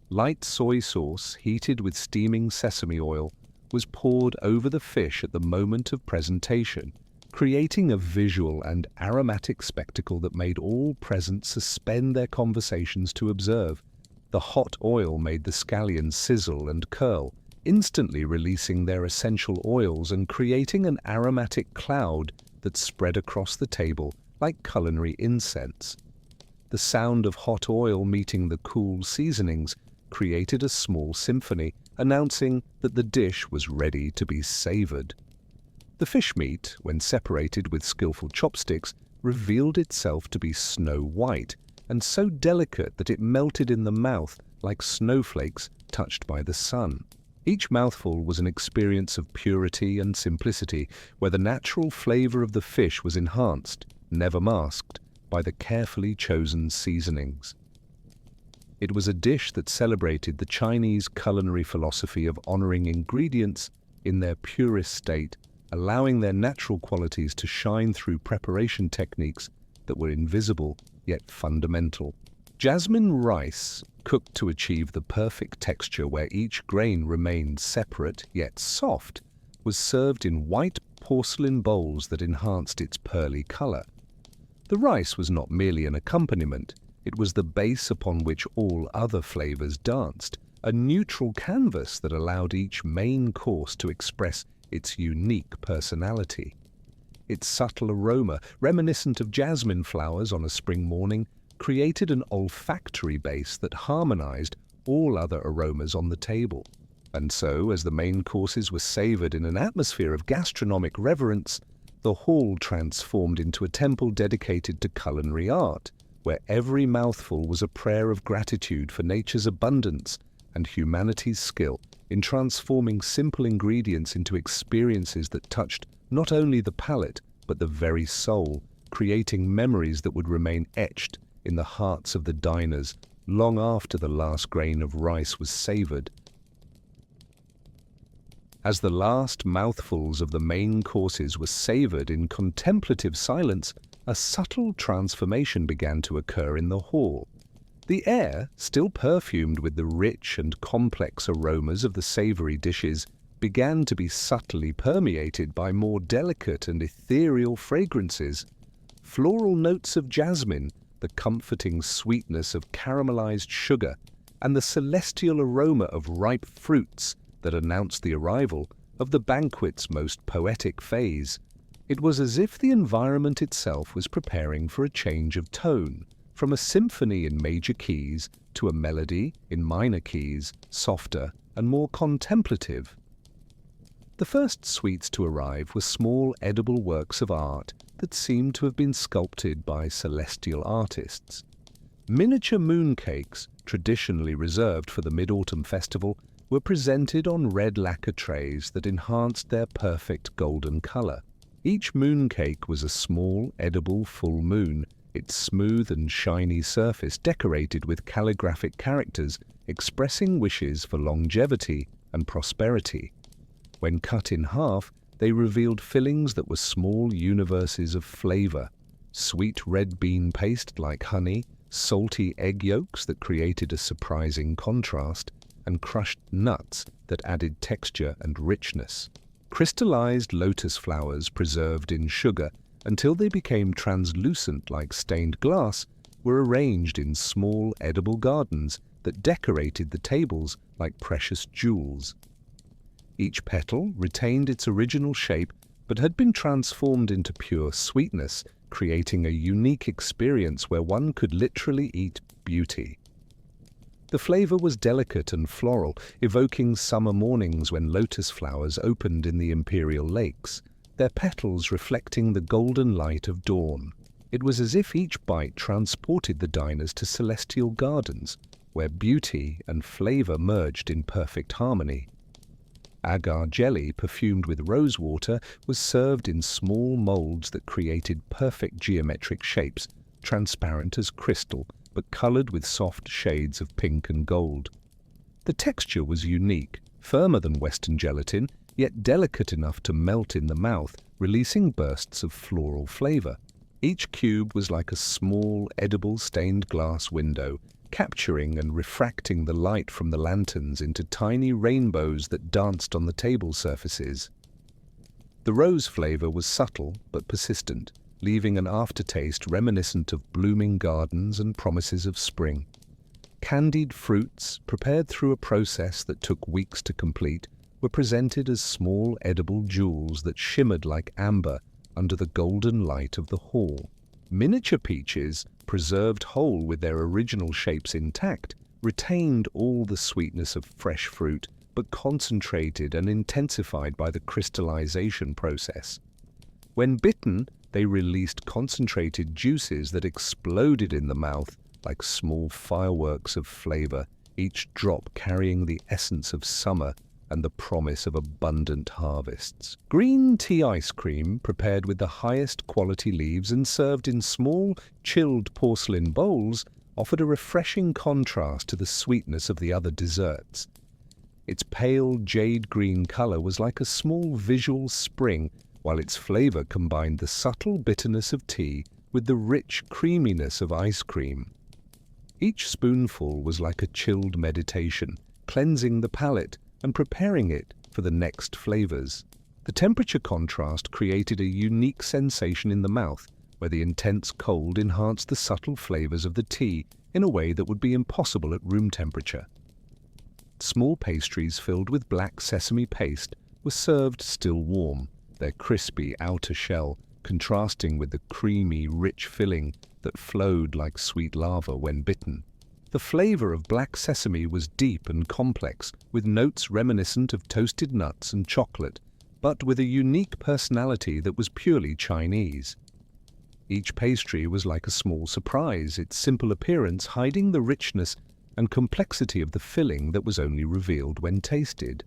Light soy sauce, heated with steaming sesame oil, was poured over the fish at the moment of presentation, creating a visual and aromatic spectacle that made all present suspend their conversations to observe. The hot oil made the scallions sizzle and curl, instantly releasing their essential oils and creating an aromatic cloud that spread across the table like culinary incense. The sound of hot oil meeting the cool seasonings created a small symphony, announcing that the dish was ready to be savored. The fish meat, when separated with skillful chopsticks, revealed itself to be snow white and so delicate that it melted in the mouth like snowflakes touched by the sun. Each mouthful was an experience of purity and simplicity, where the natural flavor of the fish was enhanced, never masked, by the carefully chosen seasonings. It was a dish that celebrated the Chinese culinary philosophy of honoring ingredients in their purest state, allowing their natural qualities to shine through preparation techniques that were invisible yet fundamental. Jasmine rice, cooked to achieve the perfect texture where each grain remained separate yet soft, was served in white porcelain bowls that enhanced its pearly color. The rice was not merely an accompaniment, it was the base upon which all other flavors danced, a neutral canvas that allowed each main course to express its unique personality. Its subtle aroma, reminiscent of jasmine flowers on a spring morning, created an olfactory base that harmonized all other aromas on the table. And so, as the main courses were savored in an atmosphere of gastronomic reverence, the hall transformed into a temple dedicated to culinary art, where every mouthful was a prayer of gratitude for nature's abundance and humanity's skill in transforming simple ingredients into experiences that touched not only the palate, but the very soul, creating memories that would remain etched in the hearts of the diners long after the last grain of rice was savored. As the last mouthfuls of the main courses were savored in contemplative silence, a subtle transformation began to occur in the hall. The air, still perfumed with the rich and complex aromas of the savory dishes, began to be subtly permeated by more delicate and ethereal fragrances. Floral notes of jasmine, the comforting sweetness of caramelized sugar, and the celestial aroma of ripe fruits that announced the arrival of the banquet's most poetic phase. It was as if the environment itself was preparing for a change of tone, from a symphony in major keys to a melody in minor keys, softer and more contemplative. The first sweets to arrive were small edible works of art that seemed to have been sculpted by celestial artists. Miniature mooncakes, traditionally reserved for the Mid-Autumn Festival, were presented on red lacquer trays that enhanced their perfect golden color. Each mooncake was a small, edible full moon, its smooth and shiny surface decorated with calligraphic characters expressing wishes for longevity and prosperity. When cut in half, they revealed fillings that were small universes of flavor: sweet red bean paste like honey, salty egg yolks that created a surprising contrast, and crushed nuts that added texture and richness. Crystallized lotus flowers preserved in sugar until they became translucent like stained glass were arranged in small edible gardens that decorated the tables like precious jewels. Each petal retained its original shape but had been transformed into pure sweetness, creating a unique experience where one could literally eat beauty. The flavor was delicate and floral, evoking summer mornings when lotus flowers opened in the imperial lakes, their petals reflecting the golden light of dawn. It was as if each bite transported the diners to celestial gardens, where beauty and flavor merged in perfect harmony. Agar jelly, perfumed with rose water, was served in small molds that created perfect geometric shapes, transparent as crystal, but colored with soft shades of pink and gold. The texture was unique, firmer than Western gelatin, yet delicate enough to melt in the mouth, releasing bursts of floral flavor. Each cube was like a small, edible stained glass window, capturing and refracting the light from the lanterns into tiny rainbows that danced on the table surfaces. The rose flavor was subtle but persistent, leaving an aftertaste reminiscent of blooming gardens and promises of spring. Candied fruits, prepared through a process that took weeks to complete, were presented as small edible jewels that shimmered like amber under the golden light of the hall. Miniature peaches, preserved whole with their original shapes intact, retained all the sweetness of fresh fruit, but concentrated and intensified by the crystallization process. When bitten, they released concentrated juices that exploded in the mouth like small fireworks of flavor, each drop carrying the essence of summer and the promise of abundant harvests. Green tea ice cream, prepared with the highest quality leaves and served in small, chilled porcelain bowls, offered a refreshing contrast to the sweetness of the other desserts. Its pale jade green color was like a small visual spring, while its flavor combined the subtle bitterness of tea with the rich creaminess of ice cream. Each spoonful was like a chilled meditation, cleansing the palate and preparing it for the next flavors. The temperature contrast created a unique sensation in the mouth, where the intense cold enhanced the subtle flavors of the tea in a way that would be impossible at room temperature. Small pastries filled with black sesame paste were served still warm, their crispy outer shell contrasting with the creamy, rich filling that flowed like sweet lava when bitten. The flavor of black sesame was deep and complex, with notes reminiscent of toasted nuts and chocolate, but with a unique personality that was purely Chinese. Each pastry was like a small surprise, its simple appearance hiding the richness and complexity of the filling that was only revealed when tasted.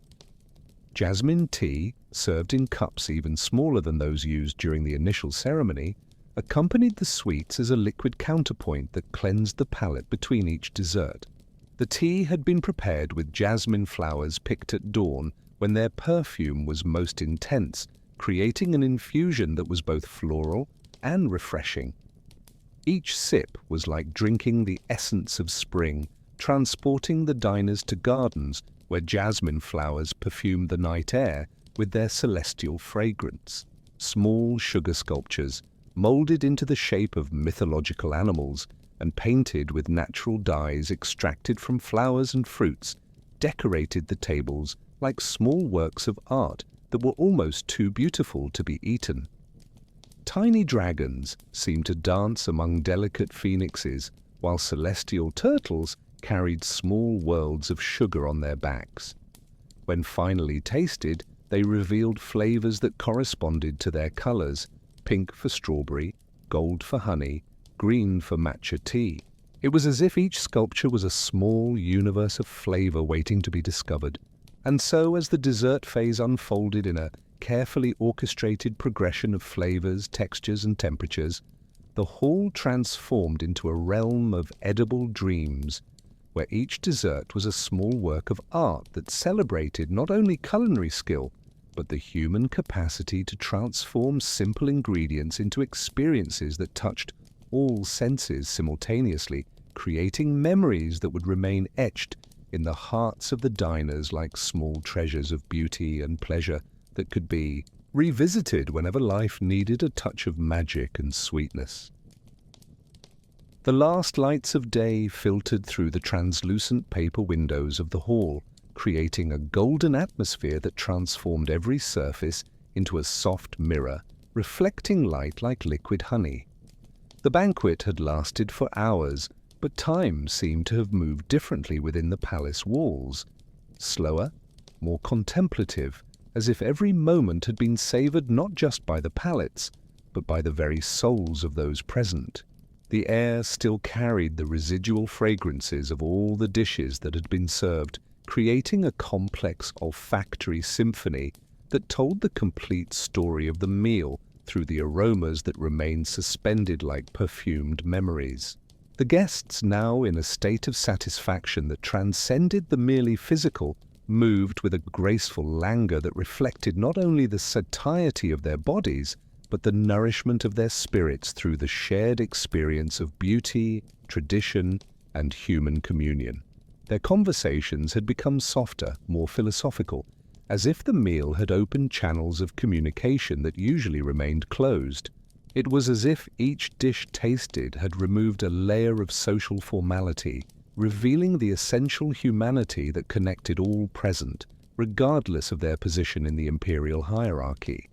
Jasmine tea, served in cups even smaller than those used during the initial ceremony, accompanied the sweets as a liquid counterpoint that cleansed the palate between each dessert. The tea had been prepared with jasmine flowers picked at dawn when their perfume was most intense, creating an infusion that was both floral and refreshing. Each sip was like drinking the essence of spring, transporting the diners to gardens where jasmine flowers perfumed the night air with their celestial fragrance. Small sugar sculptures, molded into the shape of mythological animals and painted with natural dyes extracted from flowers and fruits, decorated the tables like small works of art that were almost too beautiful to be eaten. Tiny dragons seemed to dance among delicate phoenixes, while celestial turtles carried small worlds of sugar on their backs. When finally tasted, they revealed flavors that corresponded to their colors: pink for strawberry, gold for honey, green for matcha tea. It was as if each sculpture was a small universe of flavor waiting to be discovered. And so, as the dessert phase unfolded in a carefully orchestrated progression of flavors, textures, and temperatures, the hall transformed into a realm of edible dreams, where each dessert was a small work of art that celebrated not only culinary skill, but the human capacity to transform simple ingredients into experiences that touched all senses simultaneously, creating memories that would remain etched in the hearts of the diners like small treasures of beauty and pleasure that could be revisited whenever life needed a touch of magic and sweetness. The last lights of day filtered through the translucent paper windows of the hall, creating a golden atmosphere that transformed every surface into a soft mirror, reflecting light like liquid honey. The banquet had lasted for hours, but time seemed to have moved differently within the palace walls. Slower, more contemplative, as if every moment had been savored not just by the palates, but by the very souls of those present. The air still carried the residual fragrances of all the dishes that had been served, creating a complex olfactory symphony that told the complete story of the meal through the aromas that remained suspended like perfumed memories. The guests, now in a state of satisfaction that transcended the merely physical, moved with a graceful languor that reflected not only the satiety of their bodies, but the nourishment of their spirits through the shared experience of beauty, tradition, and human communion. Their conversations had become softer, more philosophical, as if the meal had opened channels of communication that usually remained closed. It was as if each dish tasted had removed a layer of social formality, revealing the essential humanity that connected all present, regardless of their position in the imperial hierarchy.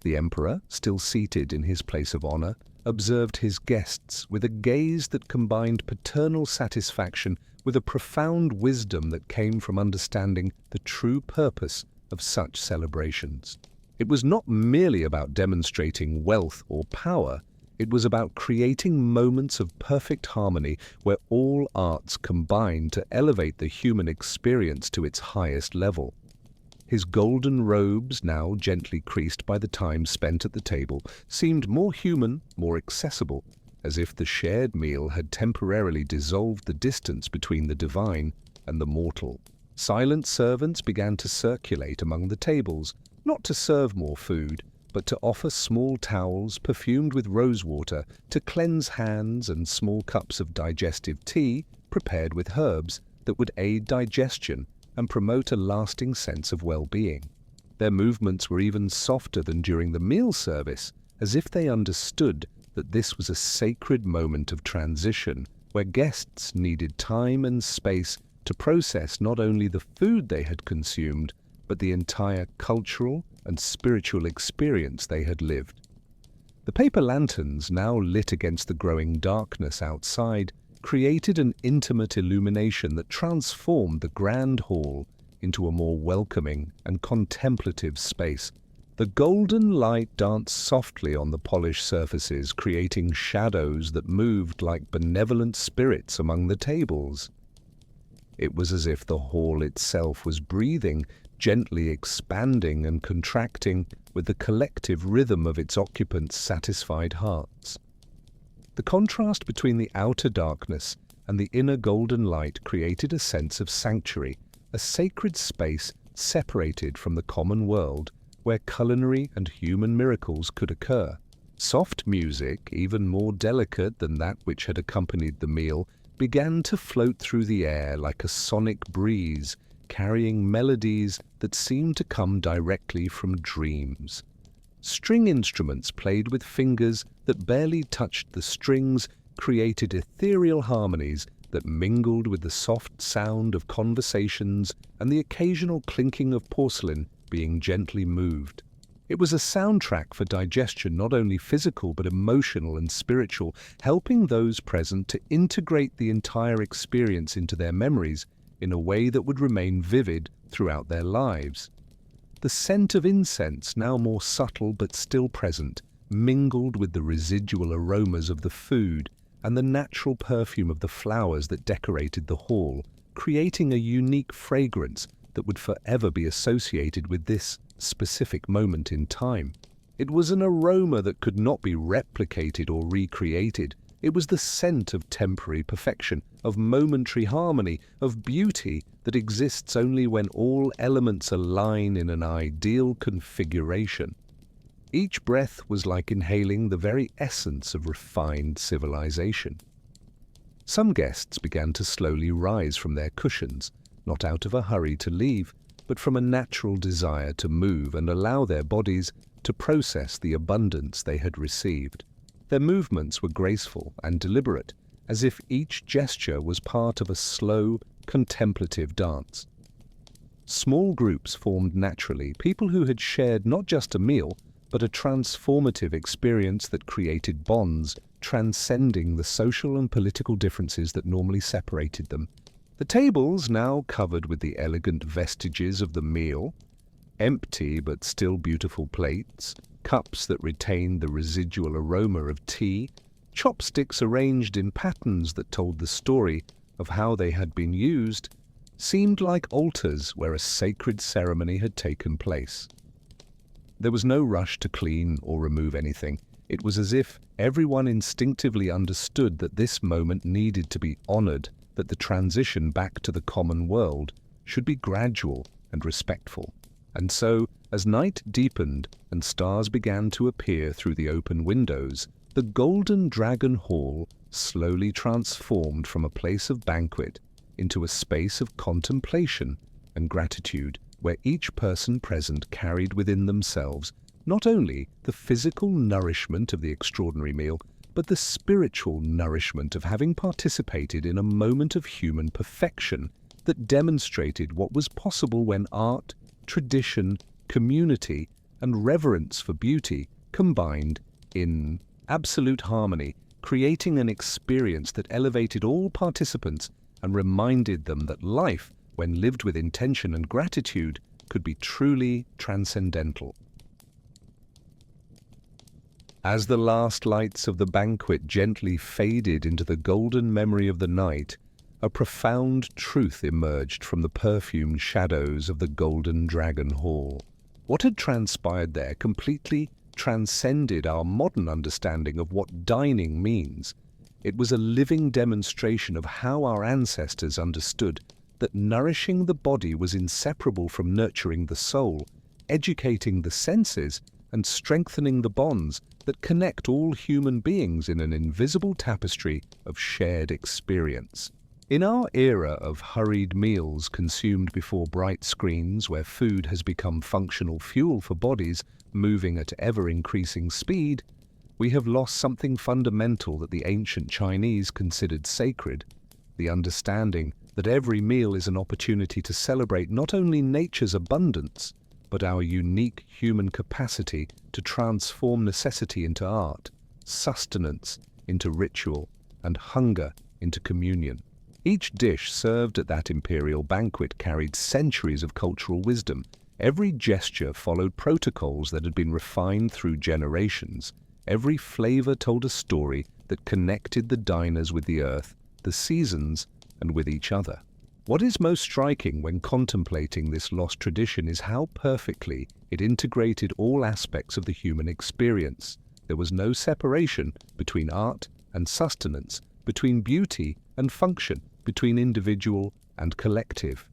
The emperor, still seated in his place of honor, observed his guests with a gaze that combined paternal satisfaction with a profound wisdom that came from understanding the true purpose of such celebrations. It was not merely about demonstrating wealth or power, it was about creating moments of perfect harmony where all arts combined to elevate the human experience to its highest level. His golden robes, now gently creased by the time spent at the table, seemed more human, more accessible, as if the shared meal had temporarily dissolved the distance between the divine and the mortal. Silent servants began to circulate among the tables, not to serve more food, but to offer small towels perfumed with rosewater to cleanse hands and small cups of digestive tea prepared with herbs that would aid digestion and promote a lasting sense of well-being. Their movements were even softer than during the meal service, as if they understood that this was a sacred moment of transition where guests needed time and space to process not only the food they had consumed, but the entire cultural and spiritual experience they had lived. The paper lanterns, now lit against the growing darkness outside, created an intimate illumination that transformed the grand hall into a more welcoming and contemplative space. The golden light danced softly on the polished surfaces, creating shadows that moved like benevolent spirits among the tables. It was as if the hall itself was breathing, gently expanding and contracting with the collective rhythm of its occupants' satisfied hearts. The contrast between the outer darkness and the inner golden light created a sense of sanctuary, a sacred space separated from the common world where culinary and human miracles could occur. Soft music, even more delicate than that which had accompanied the meal, began to float through the air like a sonic breeze, carrying melodies that seemed to come directly from dreams. String instruments played with fingers that barely touched the strings created ethereal harmonies that mingled with the soft sound of conversations and the occasional clinking of porcelain being gently moved. It was a soundtrack for digestion, not only physical but emotional and spiritual, helping those present to integrate the entire experience into their memories in a way that would remain vivid throughout their lives. The scent of incense, now more subtle but still present, mingled with the residual aromas of the food and the natural perfume of the flowers that decorated the hall, creating a unique fragrance that would forever be associated with this specific moment in time. It was an aroma that could not be replicated or recreated. It was the scent of temporary perfection, of momentary harmony, of beauty that exists only when all elements align in an ideal configuration. Each breath was like inhaling the very essence of refined civilization. Some guests began to slowly rise from their cushions, not out of a hurry to leave, but from a natural desire to move and allow their bodies to process the abundance they had received. Their movements were graceful and deliberate, as if each gesture was part of a slow, contemplative dance. Small groups formed naturally, people who had shared not just a meal, but a transformative experience that created bonds transcending the social and political differences that normally separated them. The tables, now covered with the elegant vestiges of the meal, empty but still beautiful plates, cups that retained the residual aroma of tea, chopsticks arranged in patterns that told the story of how they had been used, seemed like altars where a sacred ceremony had taken place. There was no rush to clean or remove anything. It was as if everyone instinctively understood that this moment needed to be honored, that the transition back to the common world should be gradual and respectful. And so, as night deepened and stars began to appear through the open windows, the Golden Dragon Hall slowly transformed from a place of banquet into a space of contemplation and gratitude, where each person present carried within themselves not only the physical nourishment of the extraordinary meal, but the spiritual nourishment of having participated in a moment of human perfection that demonstrated what was possible when art, tradition, community, and reverence for beauty combined in absolute harmony, creating an experience that elevated all participants and reminded them that life, when lived with intention and gratitude, could be truly transcendental. As the last lights of the banquet gently faded into the golden memory of the night, a profound truth emerged from the perfumed shadows of the Golden Dragon Hall. What had transpired there completely transcended our modern understanding of what dining means. It was a living demonstration of how our ancestors understood that nourishing the body was inseparable from nurturing the soul, educating the senses, and strengthening the bonds that connect all human beings in an invisible tapestry of shared experience. In our era of hurried meals consumed before bright screens, where food has become functional fuel for bodies moving at ever-increasing speed, we have lost something fundamental that the ancient Chinese considered sacred: the understanding that every meal is an opportunity to celebrate not only nature's abundance, but our unique human capacity to transform necessity into art, sustenance into ritual, and hunger into communion. Each dish served at that imperial banquet carried centuries of cultural wisdom. Every gesture followed protocols that had been refined through generations. Every flavor told a story that connected the diners with the earth, the seasons, and with each other. What is most striking when contemplating this lost tradition is how perfectly it integrated all aspects of the human experience. There was no separation between art and sustenance, between beauty and function, between individual and collective.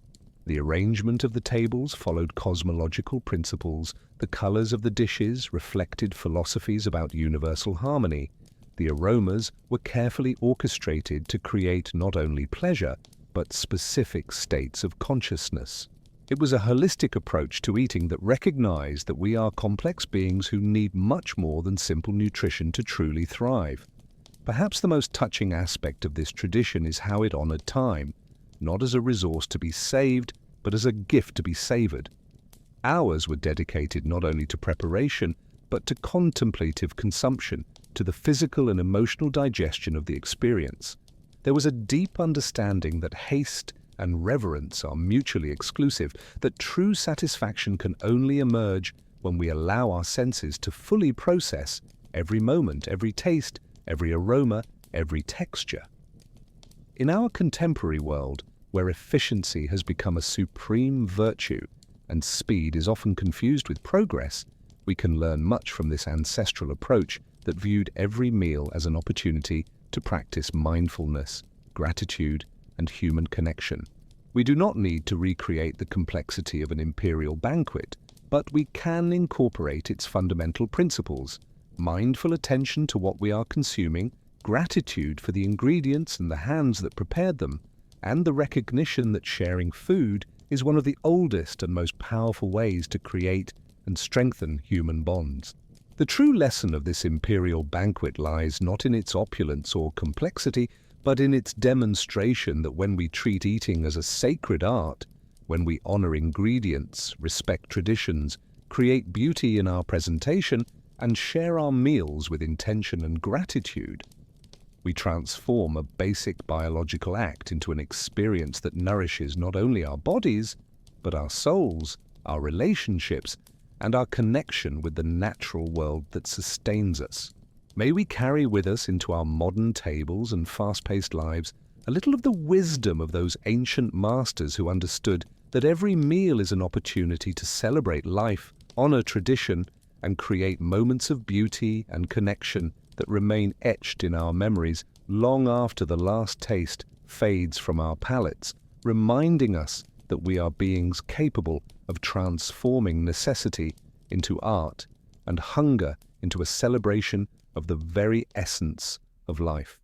The arrangement of the tables followed cosmological principles. The colors of the dishes reflected philosophies about universal harmony. The aromas were carefully orchestrated to create not only pleasure, but specific states of consciousness. It was a holistic approach to eating that recognized that we are complex beings who need much more than simple nutrition to truly thrive. Perhaps the most touching aspect of this tradition is how it honored time, not as a resource to be saved, but as a gift to be savored. Hours were dedicated not only to preparation, but to contemplative consumption, to the physical and emotional digestion of the experience. There was a deep understanding that haste and reverence are mutually exclusive, that true satisfaction can only emerge when we allow our senses to fully process every moment, every taste, every aroma, every texture. In our contemporary world, where efficiency has become a supreme virtue and speed is often confused with progress, we can learn much from this ancestral approach that viewed every meal as an opportunity to practice mindfulness, gratitude, and human connection. We do not need to recreate the complexity of an imperial banquet, but we can incorporate its fundamental principles: mindful attention to what we are consuming, gratitude for the ingredients and the hands that prepared them, and the recognition that sharing food is one of the oldest and most powerful ways to create and strengthen human bonds. The true lesson of this imperial banquet lies not in its opulence or complexity, but in its demonstration that when we treat eating as a sacred art, when we honor ingredients, respect traditions, create beauty in our presentation, and share our meals with intention and gratitude, we transform a basic biological act into an experience that nourishes not only our bodies, but our souls, our relationships, and our connection with the natural world that sustains us. May we carry with us into our modern tables and fast-paced lives a little of the wisdom of those ancient masters who understood that every meal is an opportunity to celebrate life, honor tradition, and create moments of beauty and connection that remain etched in our memories long after the last taste fades from our palates, reminding us that we are beings capable of transforming necessity into art and hunger into a celebration of the very essence of life.